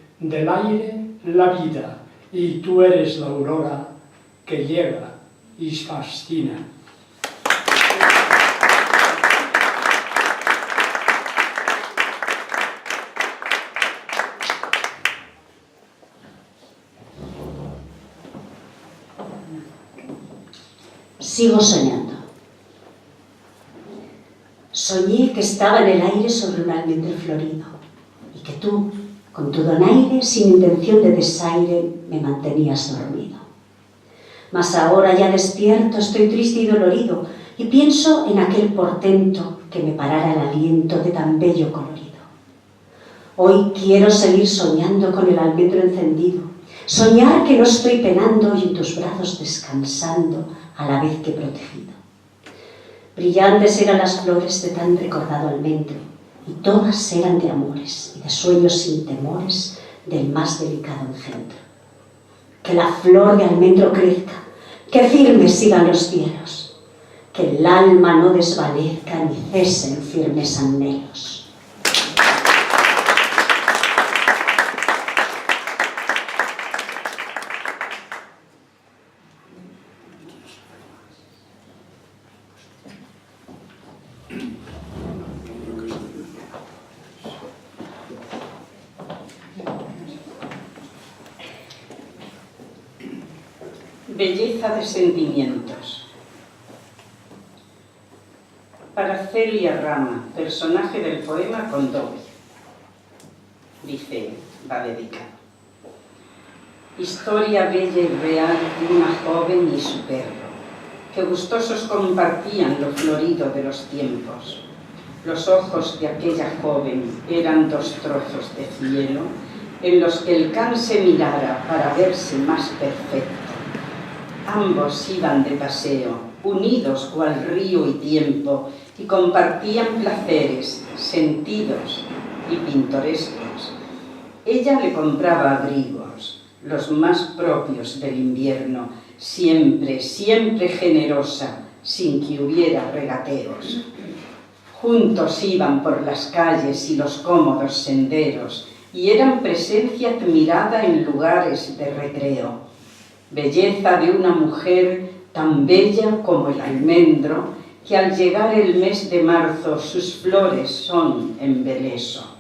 la vida, y tú eres la aurora que llega y fascina. Sigo soñando. Soñé que estaba en el aire sobre un almendro florido y que tú, con tu donaire, sin intención de desaire, me mantenías dormido. Mas ahora ya despierto, estoy triste y dolorido y pienso en aquel portento que me parara el aliento de tan bello colorido. Hoy quiero seguir soñando con el almendro encendido, soñar que no estoy penando y en tus brazos descansando a la vez que protegido. Brillantes eran las flores de tan recordado almendro, y todas eran de amores y de sueños sin temores del más delicado engendro. Que la flor de almendro crezca, que firmes sigan los cielos, que el alma no desvanezca ni cesen firmes anhelos. Belleza de sentimientos. Para Celia Rama, personaje del poema Condori. Dice, va dedicado. Historia bella y real de una joven y su perro, que gustosos compartían lo florido de los tiempos. Los ojos de aquella joven eran 2 trozos de cielo en los que el can se mirara para verse más perfecto. Ambos iban de paseo, unidos cual río y tiempo, y compartían placeres, sentidos y pintorescos. Ella le compraba abrigos, los más propios del invierno, siempre, siempre generosa, sin que hubiera regateos. Juntos iban por las calles y los cómodos senderos, y eran presencia admirada en lugares de recreo. Belleza de una mujer tan bella como el almendro, que al llegar el mes de marzo sus flores son embeleso.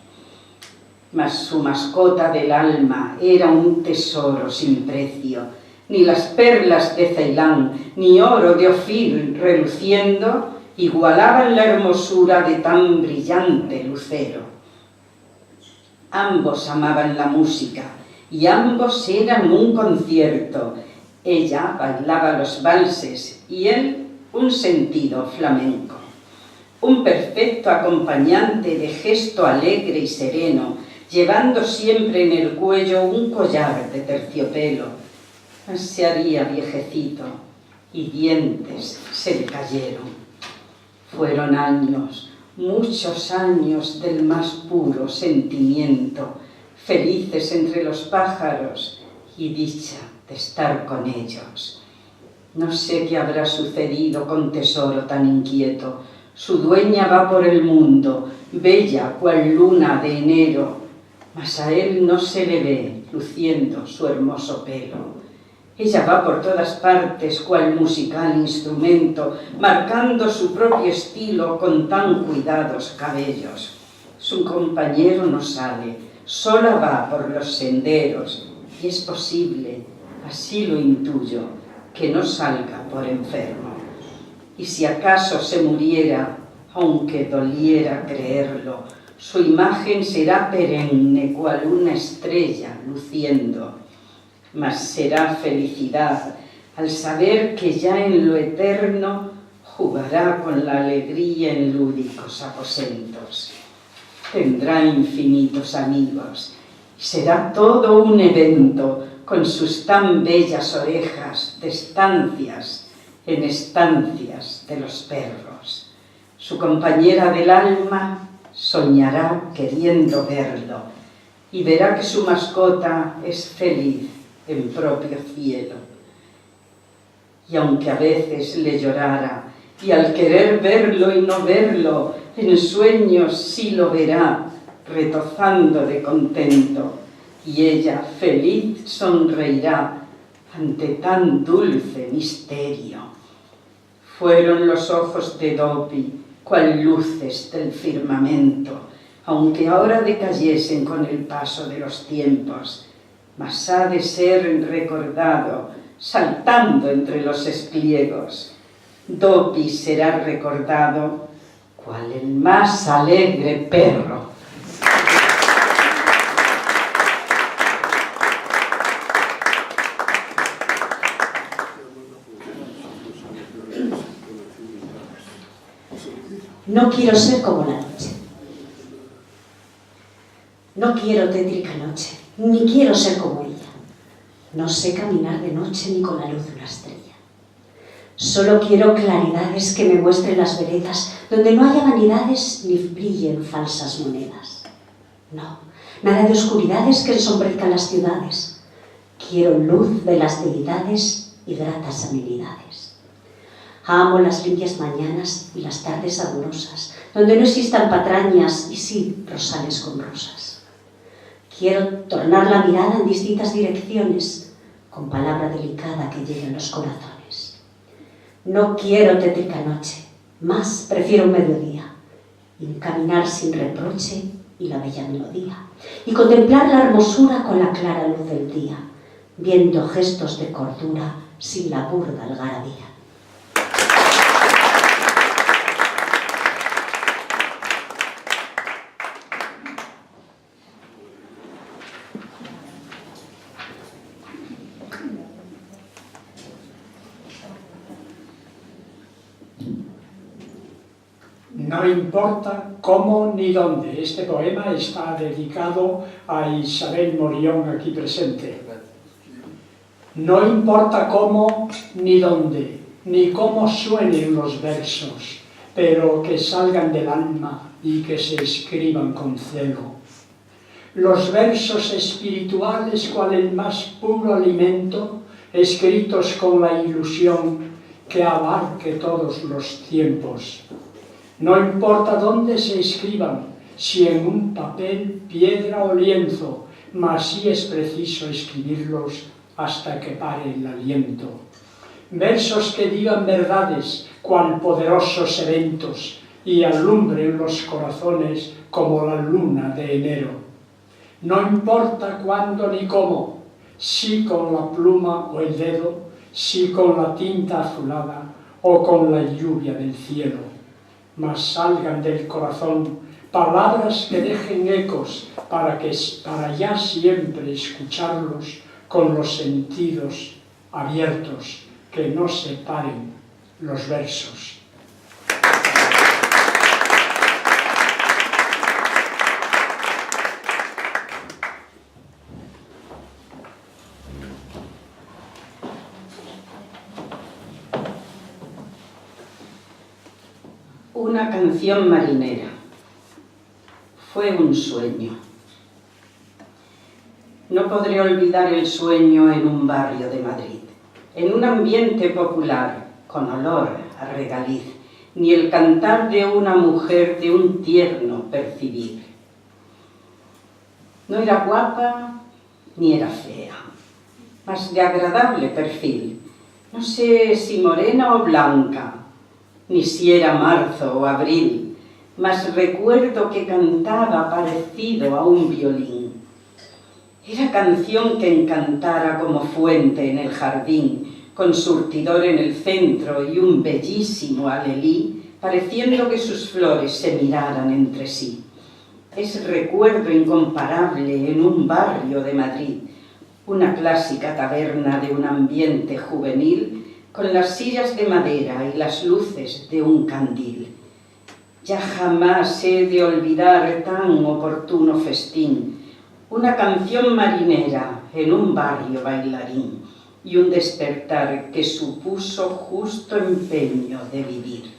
Mas su mascota del alma era un tesoro sin precio, ni las perlas de Ceilán, ni oro de Ofir reluciendo, igualaban la hermosura de tan brillante lucero. Ambos amaban la música, y ambos eran un concierto. Ella bailaba los valses, y él un sentido flamenco. Un perfecto acompañante de gesto alegre y sereno, llevando siempre en el cuello un collar de terciopelo. Se haría viejecito, y dientes se le cayeron. Fueron años, muchos años del más puro sentimiento, felices entre los pájaros y dicha de estar con ellos. No sé qué habrá sucedido con tesoro tan inquieto. Su dueña va por el mundo, bella cual luna de enero, mas a él no se le ve luciendo su hermoso pelo. Ella va por todas partes cual musical instrumento, marcando su propio estilo con tan cuidados cabellos. Su compañero no sale, sola va por los senderos, y es posible, así lo intuyo, que no salga por enfermo. Y si acaso se muriera, aunque doliera creerlo, su imagen será perenne cual una estrella luciendo. Mas será felicidad al saber que ya en lo eterno jugará con la alegría en lúdicos aposentos. Tendrá infinitos amigos, será todo un evento con sus tan bellas orejas de estancias en estancias de los perros. Su compañera del alma soñará queriendo verlo y verá que su mascota es feliz en propio cielo. Y aunque a veces le llorara, y al querer verlo y no verlo, en sueños sí lo verá, retozando de contento, y ella feliz sonreirá ante tan dulce misterio. Fueron los ojos de Dopi, cual luces del firmamento, aunque ahora decayesen con el paso de los tiempos, mas ha de ser recordado saltando entre los espliegos. Dopi será recordado cual el más alegre perro. No quiero ser como la noche. No quiero tétrica noche, ni quiero ser como ella. No sé caminar de noche ni con la luz de una estrella. Solo quiero claridades que me muestren las veredas, donde no haya vanidades ni brillen falsas monedas. No, nada de oscuridades que ensombrezcan las ciudades. Quiero luz de las deidades y gratas amenidades. Amo las limpias mañanas y las tardes amorosas, donde no existan patrañas y sí rosales con rosas. Quiero tornar la mirada en distintas direcciones, con palabra delicada que llegue a los corazones. No quiero tétrica noche, más prefiero un mediodía, caminar sin reproche y la bella melodía, y contemplar la hermosura con la clara luz del día, viendo gestos de cordura sin la burda algarabía. No importa cómo ni dónde. Este poema está dedicado a Isabel Morión, aquí presente. No importa cómo ni dónde, ni cómo suenen los versos, pero que salgan del alma y que se escriban con celo. Los versos espirituales, cual el más puro alimento, escritos con la ilusión que abarque todos los tiempos. No importa dónde se escriban, si en un papel, piedra o lienzo, mas sí es preciso escribirlos hasta que pare el aliento. Versos que digan verdades, cual poderosos eventos, y alumbren los corazones como la luna de enero. No importa cuándo ni cómo, si con la pluma o el dedo, si con la tinta azulada o con la lluvia del cielo. Mas salgan del corazón palabras que dejen ecos para ya siempre escucharlos con los sentidos abiertos, que no separen los versos. Una canción marinera. Fue un sueño. No podré olvidar el sueño en un barrio de Madrid, en un ambiente popular, con olor a regaliz, ni el cantar de una mujer de un tierno percibir. No era guapa ni era fea, mas de agradable perfil, no sé si morena o blanca, ni si era marzo o abril, mas recuerdo que cantaba parecido a un violín. Era canción que encantara como fuente en el jardín, con surtidor en el centro y un bellísimo alelí, pareciendo que sus flores se miraran entre sí. Es recuerdo incomparable en un barrio de Madrid, una clásica taberna de un ambiente juvenil, con las sillas de madera y las luces de un candil. Ya jamás he de olvidar tan oportuno festín, una canción marinera en un barrio bailarín y un despertar que supuso justo empeño de vivir.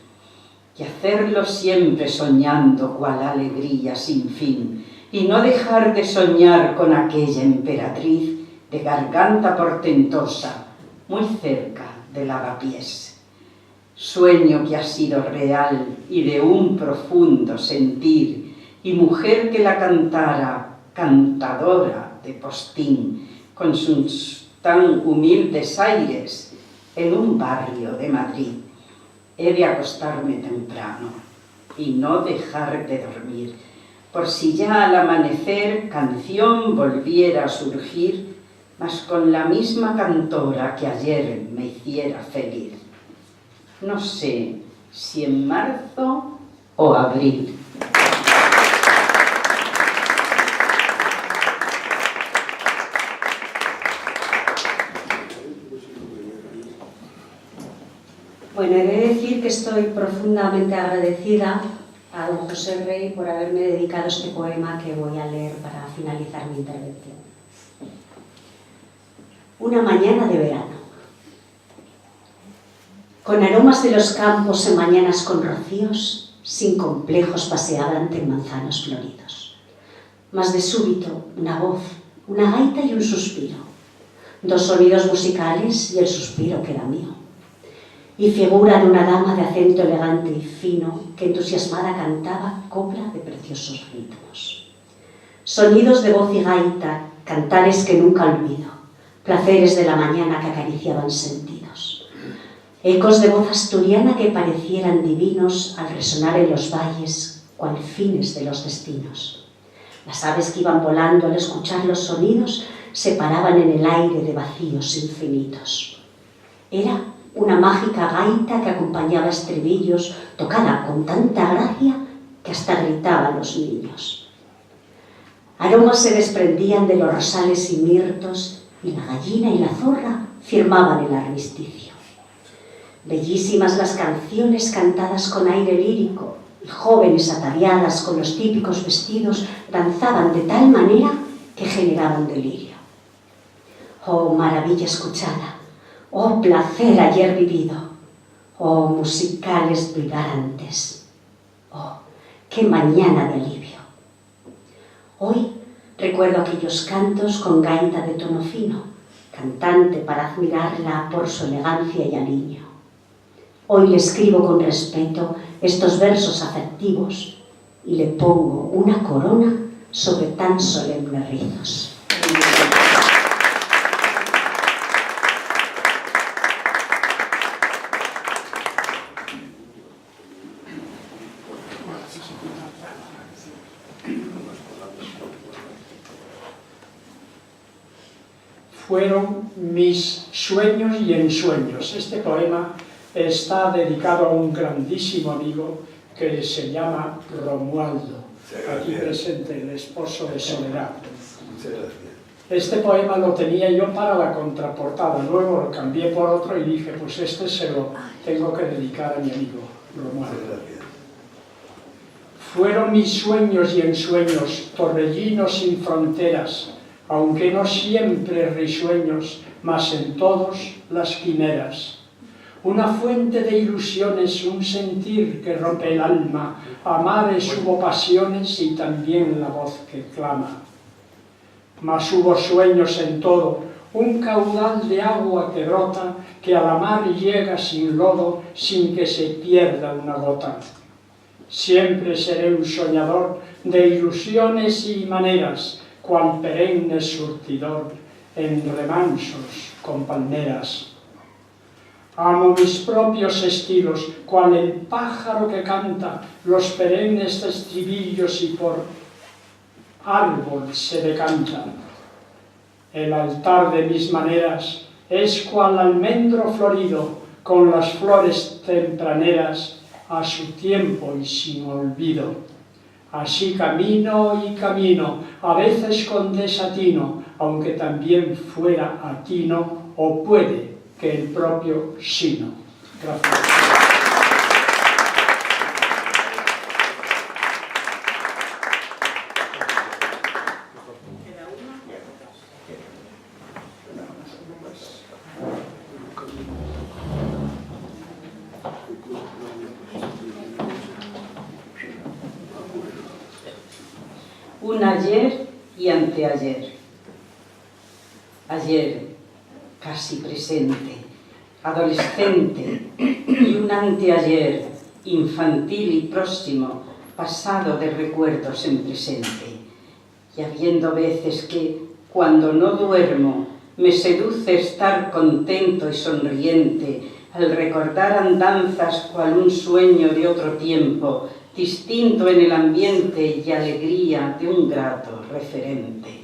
Y hacerlo siempre soñando cual alegría sin fin, y no dejar de soñar con aquella emperatriz de garganta portentosa, muy cerca de lavapiés. Sueño que ha sido real y de un profundo sentir, y mujer que la cantara, cantadora de postín, con sus tan humildes aires, en un barrio de Madrid. He de acostarme temprano y no dejar de dormir, por si ya al amanecer canción volviera a surgir, mas con la misma cantora que ayer me hiciera feliz. No sé si en marzo o abril. Bueno, he de decir que estoy profundamente agradecida a don José Rey por haberme dedicado este poema que voy a leer para finalizar mi intervención. Una mañana de verano. Con aromas de los campos en mañanas con rocíos, sin complejos paseaba ante manzanos floridos. Mas de súbito, una voz, una gaita y un suspiro. Dos sonidos musicales y el suspiro que era mío. Y figura de una dama de acento elegante y fino que entusiasmada cantaba copla de preciosos ritmos. Sonidos de voz y gaita, cantares que nunca olvido, placeres de la mañana que acariciaban sentidos. Ecos de voz asturiana que parecieran divinos al resonar en los valles, cual fines de los destinos. Las aves que iban volando al escuchar los sonidos se paraban en el aire de vacíos infinitos. Era una mágica gaita que acompañaba estribillos, tocada con tanta gracia que hasta gritaban los niños. Aromas se desprendían de los rosales y mirtos, y la gallina y la zorra firmaban el armisticio. Bellísimas las canciones cantadas con aire lírico, y jóvenes ataviadas con los típicos vestidos danzaban de tal manera que generaban delirio. Oh maravilla escuchada, oh placer ayer vivido, oh musicales vibrantes, oh qué mañana de alivio. Hoy recuerdo aquellos cantos con gaita de tono fino, cantante para admirarla por su elegancia y aliño. Hoy le escribo con respeto estos versos afectivos y le pongo una corona sobre tan solemnes rizos. Fueron mis sueños y ensueños. Este poema está dedicado a un grandísimo amigo que se llama Romualdo, aquí presente, el esposo de Soledad. Este poema lo tenía yo para la contraportada, luego lo cambié por otro y dije, pues este se lo tengo que dedicar a mi amigo Romualdo. Fueron mis sueños y ensueños, torbellinos sin fronteras, aunque no siempre risueños, mas en todos las quimeras. Una fuente de ilusiones, un sentir que rompe el alma, a mares hubo pasiones y también la voz que clama. Mas hubo sueños en todo, un caudal de agua que brota, que a la mar llega sin lodo, sin que se pierda una gota. Siempre seré un soñador de ilusiones y maneras, cual perenne surtidor en remansos con palmeras. Amo mis propios estilos, cual el pájaro que canta los perennes estribillos y por árbol se decanta. El altar de mis maneras es cual almendro florido, con las flores tempraneras a su tiempo y sin olvido. Así camino y camino, a veces con desatino, aunque también fuera atino, o puede que el propio sino. Gracias. Un ayer y anteayer. Ayer, casi presente, adolescente, y un anteayer, infantil y próximo, pasado de recuerdos en presente. Y habiendo veces que, cuando no duermo, me seduce estar contento y sonriente, al recordar andanzas cual un sueño de otro tiempo, distinto en el ambiente y alegría de un grato referente.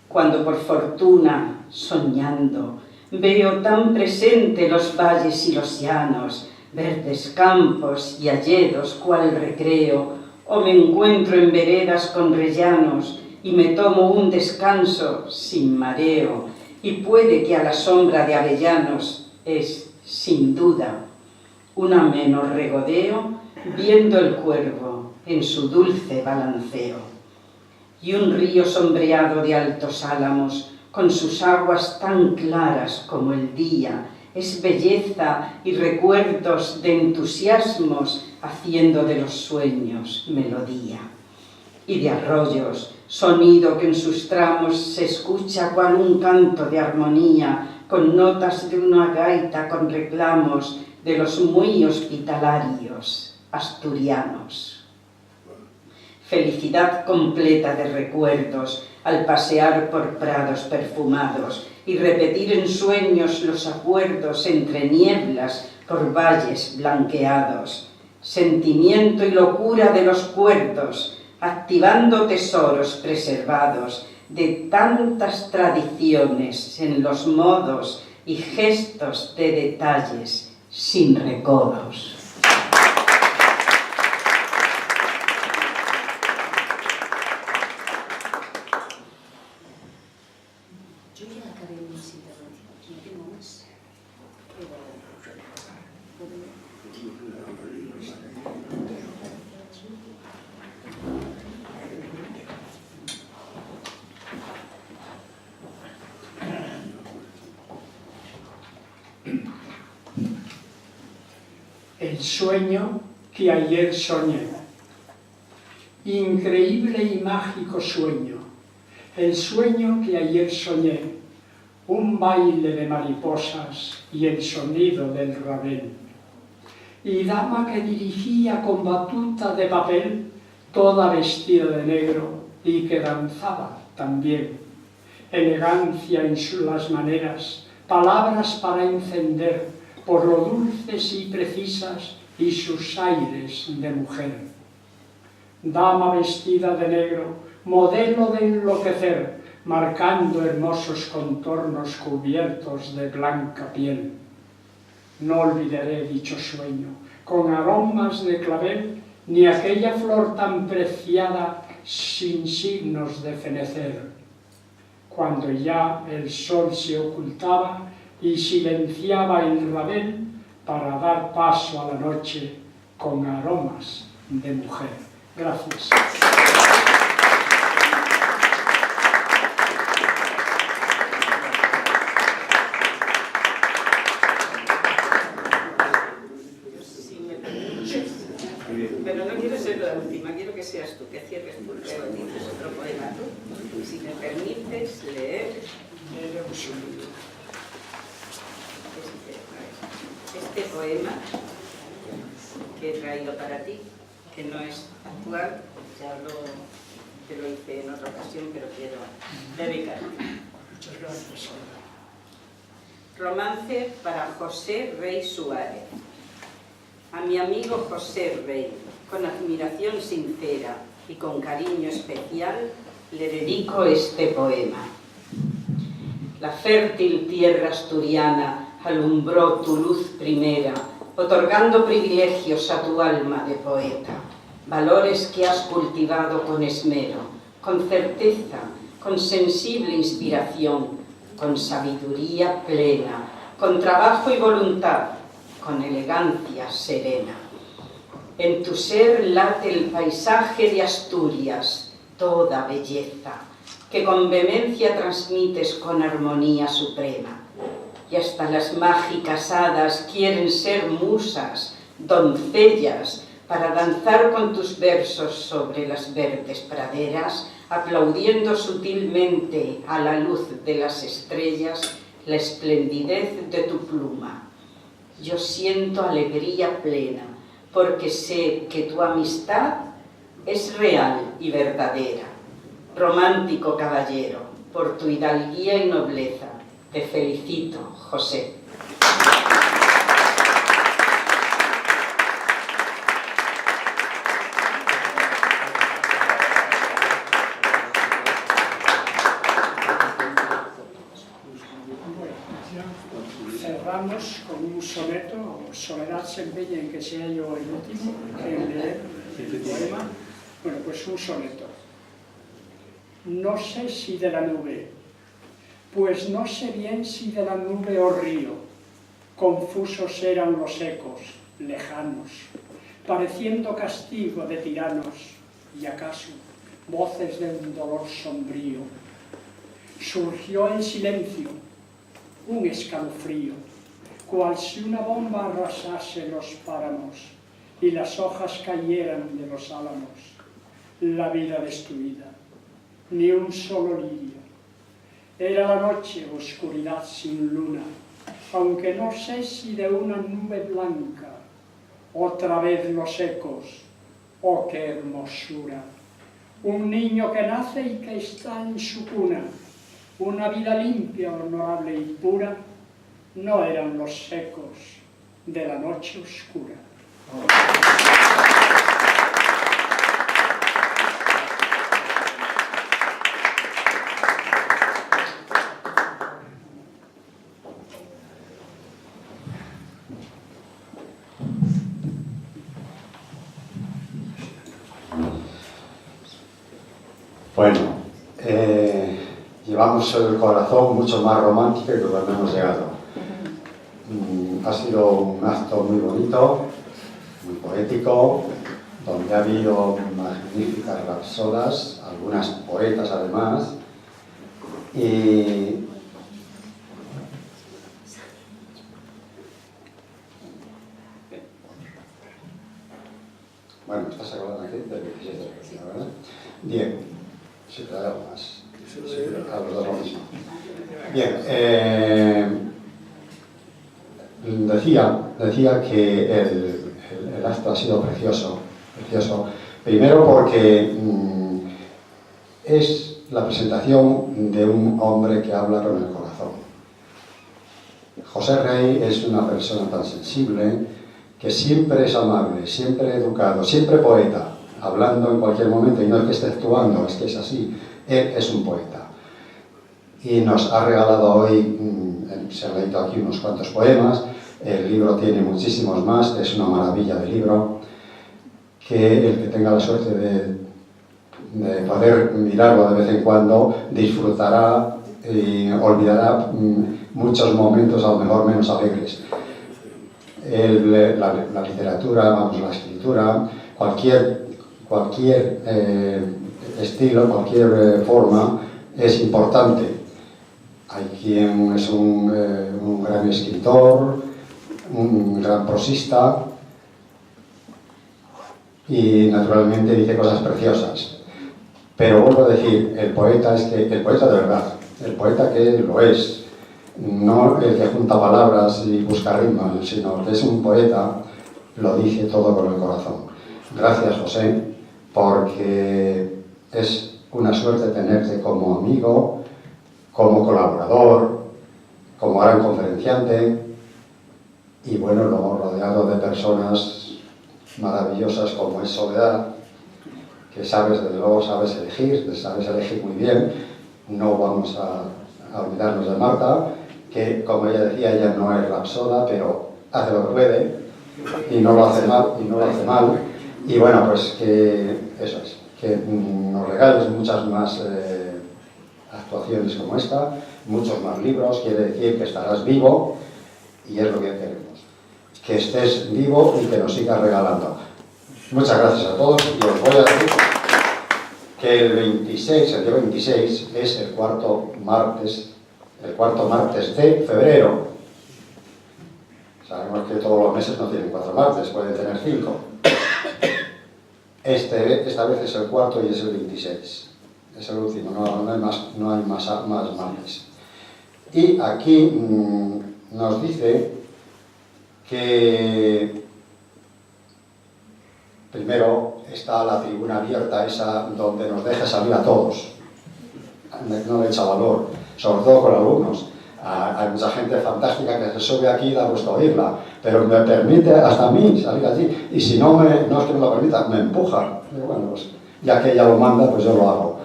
Cuando por fortuna, soñando, veo tan presente los valles y los llanos, verdes campos y hayedos cual recreo, o me encuentro en veredas con rellanos y me tomo un descanso sin mareo, y puede que a la sombra de avellanos es, sin duda, un ameno regodeo, viendo el cuervo en su dulce balanceo. Y un río sombreado de altos álamos, con sus aguas tan claras como el día, es belleza y recuerdos de entusiasmos, haciendo de los sueños melodía. Y de arroyos, sonido que en sus tramos se escucha cual un canto de armonía, con notas de una gaita con reclamos de los muy hospitalarios asturianos. Felicidad completa de recuerdos al pasear por prados perfumados y repetir en sueños los acuerdos entre nieblas por valles blanqueados. Sentimiento y locura de los cuerdos, activando tesoros preservados de tantas tradiciones en los modos y gestos de detalles sin recodos. Yo ya acabé mis intervenciones, no tengo más. El sueño que ayer soñé. Increíble y mágico sueño. El sueño que ayer soñé. Un baile de mariposas y el sonido del rabel. Y dama que dirigía con batuta de papel, toda vestida de negro y que danzaba también. Elegancia en las maneras, palabras para encender, por lo dulces y precisas y sus aires de mujer. Dama vestida de negro, modelo de enloquecer, marcando hermosos contornos cubiertos de blanca piel. No olvidaré dicho sueño, con aromas de clavel, ni aquella flor tan preciada sin signos de fenecer. Cuando ya el sol se ocultaba y silenciaba el rabel para dar paso a la noche con aromas de mujer. Gracias. Pero no quiero ser la última, quiero que seas tú, que cierres tu creo, dices otro poema tú. Si me permites leer este poema que he traído para ti, que no es actual, ya te lo hice en otra ocasión, pero quiero dedicarte. Muchas gracias. Romance para José Rey Suárez. A mi amigo José Rey, con admiración sincera y con cariño especial, le dedico este poema. La fértil tierra asturiana alumbró tu luz primera, otorgando privilegios a tu alma de poeta, valores que has cultivado con esmero, con certeza, con sensible inspiración, con sabiduría plena, con trabajo y voluntad, con elegancia serena. En tu ser late el paisaje de Asturias, toda belleza, que con vehemencia transmites con armonía suprema. Y hasta las mágicas hadas quieren ser musas, doncellas, para danzar con tus versos sobre las verdes praderas, aplaudiendo sutilmente a la luz de las estrellas la esplendidez de tu pluma. Yo siento alegría plena, porque sé que tu amistad es real y verdadera. Romántico caballero, por tu hidalguía y nobleza, te felicito, José. Cerramos con un soneto, Soledad se empeña en que sea yo el último en leer el poema. Bueno, pues un soneto. No sé si de la nube, pues no sé bien si de la nube o río, confusos eran los ecos, lejanos, pareciendo castigo de tiranos, y acaso voces de un dolor sombrío. Surgió en silencio un escalofrío, cual si una bomba arrasase los páramos y las hojas cayeran de los álamos. La vida destruida, ni un solo lirio. Era la noche, oscuridad sin luna, aunque no sé si de una nube blanca. Otra vez los ecos, oh qué hermosura. Un niño que nace y que está en su cuna, una vida limpia, honorable y pura, no eran los ecos de la noche oscura. Bueno, llevamos el corazón mucho más romántico que cuando hemos llegado. Ha sido un acto muy bonito, muy poético, donde ha habido magníficas rapsodas, algunas poetas además, y bueno, estás hablando aquí del 17 de vecino, ¿verdad? Bien, si te da algo más. A los dos lo mismo. Bien, decía que el acto ha sido precioso. Primero porque es la presentación de un hombre que habla con el corazón. José Rey es una persona tan sensible que siempre es amable, siempre educado, siempre poeta, hablando en cualquier momento, y no es que esté actuando, es que es así. Él es un poeta. Y nos ha regalado hoy, se han leído aquí unos cuantos poemas, el libro tiene muchísimos más, es una maravilla de libro, que el que tenga la suerte de poder mirarlo de vez en cuando, disfrutará y olvidará muchos momentos a lo mejor menos alegres. La literatura, vamos, la escritura, cualquier estilo, cualquier forma es importante. Hay quien es un gran escritor, un gran prosista y naturalmente dice cosas preciosas. Pero vuelvo a decir, el poeta de verdad, el poeta que lo es, no el que junta palabras y busca ritmos, sino que es un poeta, lo dice todo con el corazón. Gracias, José, porque es una suerte tenerte como amigo, como colaborador, como gran conferenciante y bueno, luego rodeado de personas maravillosas como es Soledad, que desde luego sabes elegir muy bien. No vamos a olvidarnos de Marta, que como ella decía, ella no es rapsoda, pero hace lo que puede y no lo hace mal, y bueno, pues que eso es, que nos regales muchas más actuaciones como esta, muchos más libros, quiere decir que estarás vivo y es lo que queremos, que estés vivo y que nos sigas regalando. Muchas gracias a todos y os voy a decir que el día 26 es el cuarto martes de febrero. Sabemos que todos los meses no tienen 4 martes, pueden tener 5. Esta vez es el cuarto y es el 26. Es el último, no hay más martes. Y aquí nos dice que primero está la tribuna abierta, esa donde nos deja salir a todos. No le echa valor, sobre todo con alumnos. Hay mucha gente fantástica que se sube aquí y da gusto oírla, pero me permite hasta a mí salir allí, y si no es que me lo permita, me empuja. Pero bueno, pues, ya que ella lo manda, pues yo lo hago.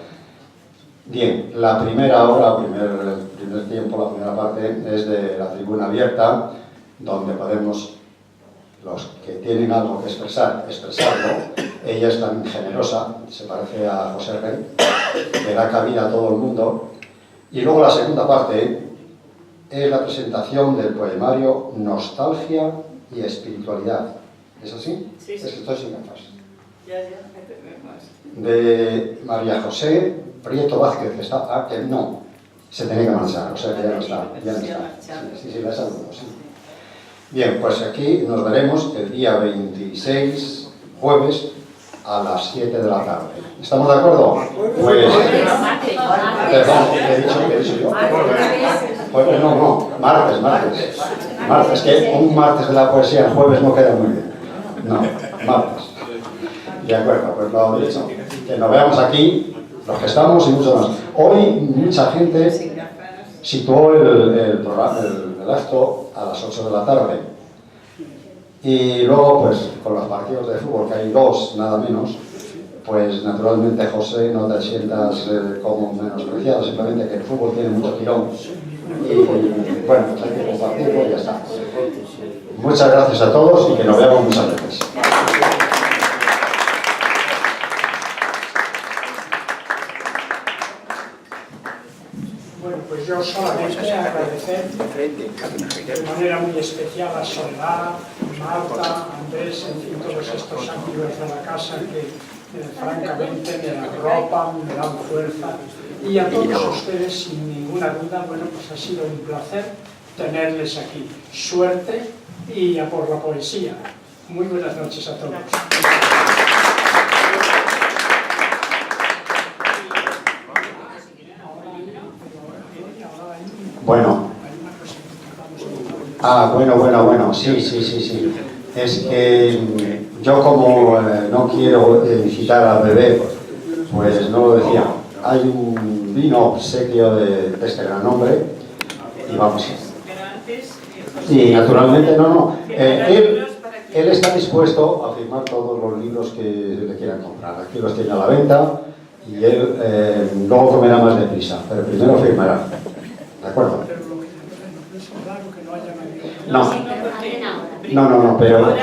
Bien, la primera hora, primer tiempo, la primera parte es de la tribuna abierta, donde podemos, los que tienen algo que expresarlo. Ella es tan generosa, se parece a José Rey, que da cabida a todo el mundo. Y luego la segunda parte es la presentación del poemario Nostalgia y Espiritualidad. ¿Es así? Sí. Es que estoy sin gafas. Ya, entendemos. De María José Prieto Vázquez, que está, que no, se tenía que marchar, o sea que ya no está. Sí, la saludo, sí. Bien, pues aquí nos veremos el día 26, jueves, a las 7 de la tarde. ¿Estamos de acuerdo? Pues... Perdón, ¿qué he dicho yo? Jueves, no, martes. Martes, que un martes de la poesía el jueves no queda muy bien. No, martes. De acuerdo, pues lo he dicho. Que nos veamos aquí, los que estamos y muchos más. Hoy mucha gente situó el acto a las 8 de la tarde. Y luego, pues, con los partidos de fútbol, que hay 2, nada menos, pues naturalmente, José, no te sientas como menospreciado, simplemente que el fútbol tiene mucho tirón. Y bueno, pues hay que compartirlo y ya está. Muchas gracias a todos y que nos veamos muchas veces. de manera muy especial a Soledad, Marta, Andrés, en fin, todos estos amigos de la casa que francamente me dan ropa, me dan fuerza. Y a todos ustedes, sin ninguna duda, bueno, pues ha sido un placer tenerles aquí. Suerte y a por la poesía. Muy buenas noches a todos. Bueno. Bueno, sí. Es que yo como no quiero incitar al bebé, pues no lo decía. Hay un vino obsequio de este gran hombre y vamos. Sí, naturalmente, no. Él está dispuesto a firmar todos los libros que le quieran comprar. Aquí los tiene a la venta y él luego comerá más deprisa, pero primero firmará. ¿De acuerdo? No, pero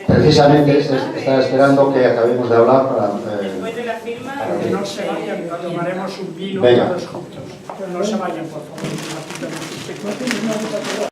precisamente está esperando que acabemos de hablar para... Después de la firma... Que no se vayan, tomaremos un vino Venga. todos juntos. No se vayan, por favor.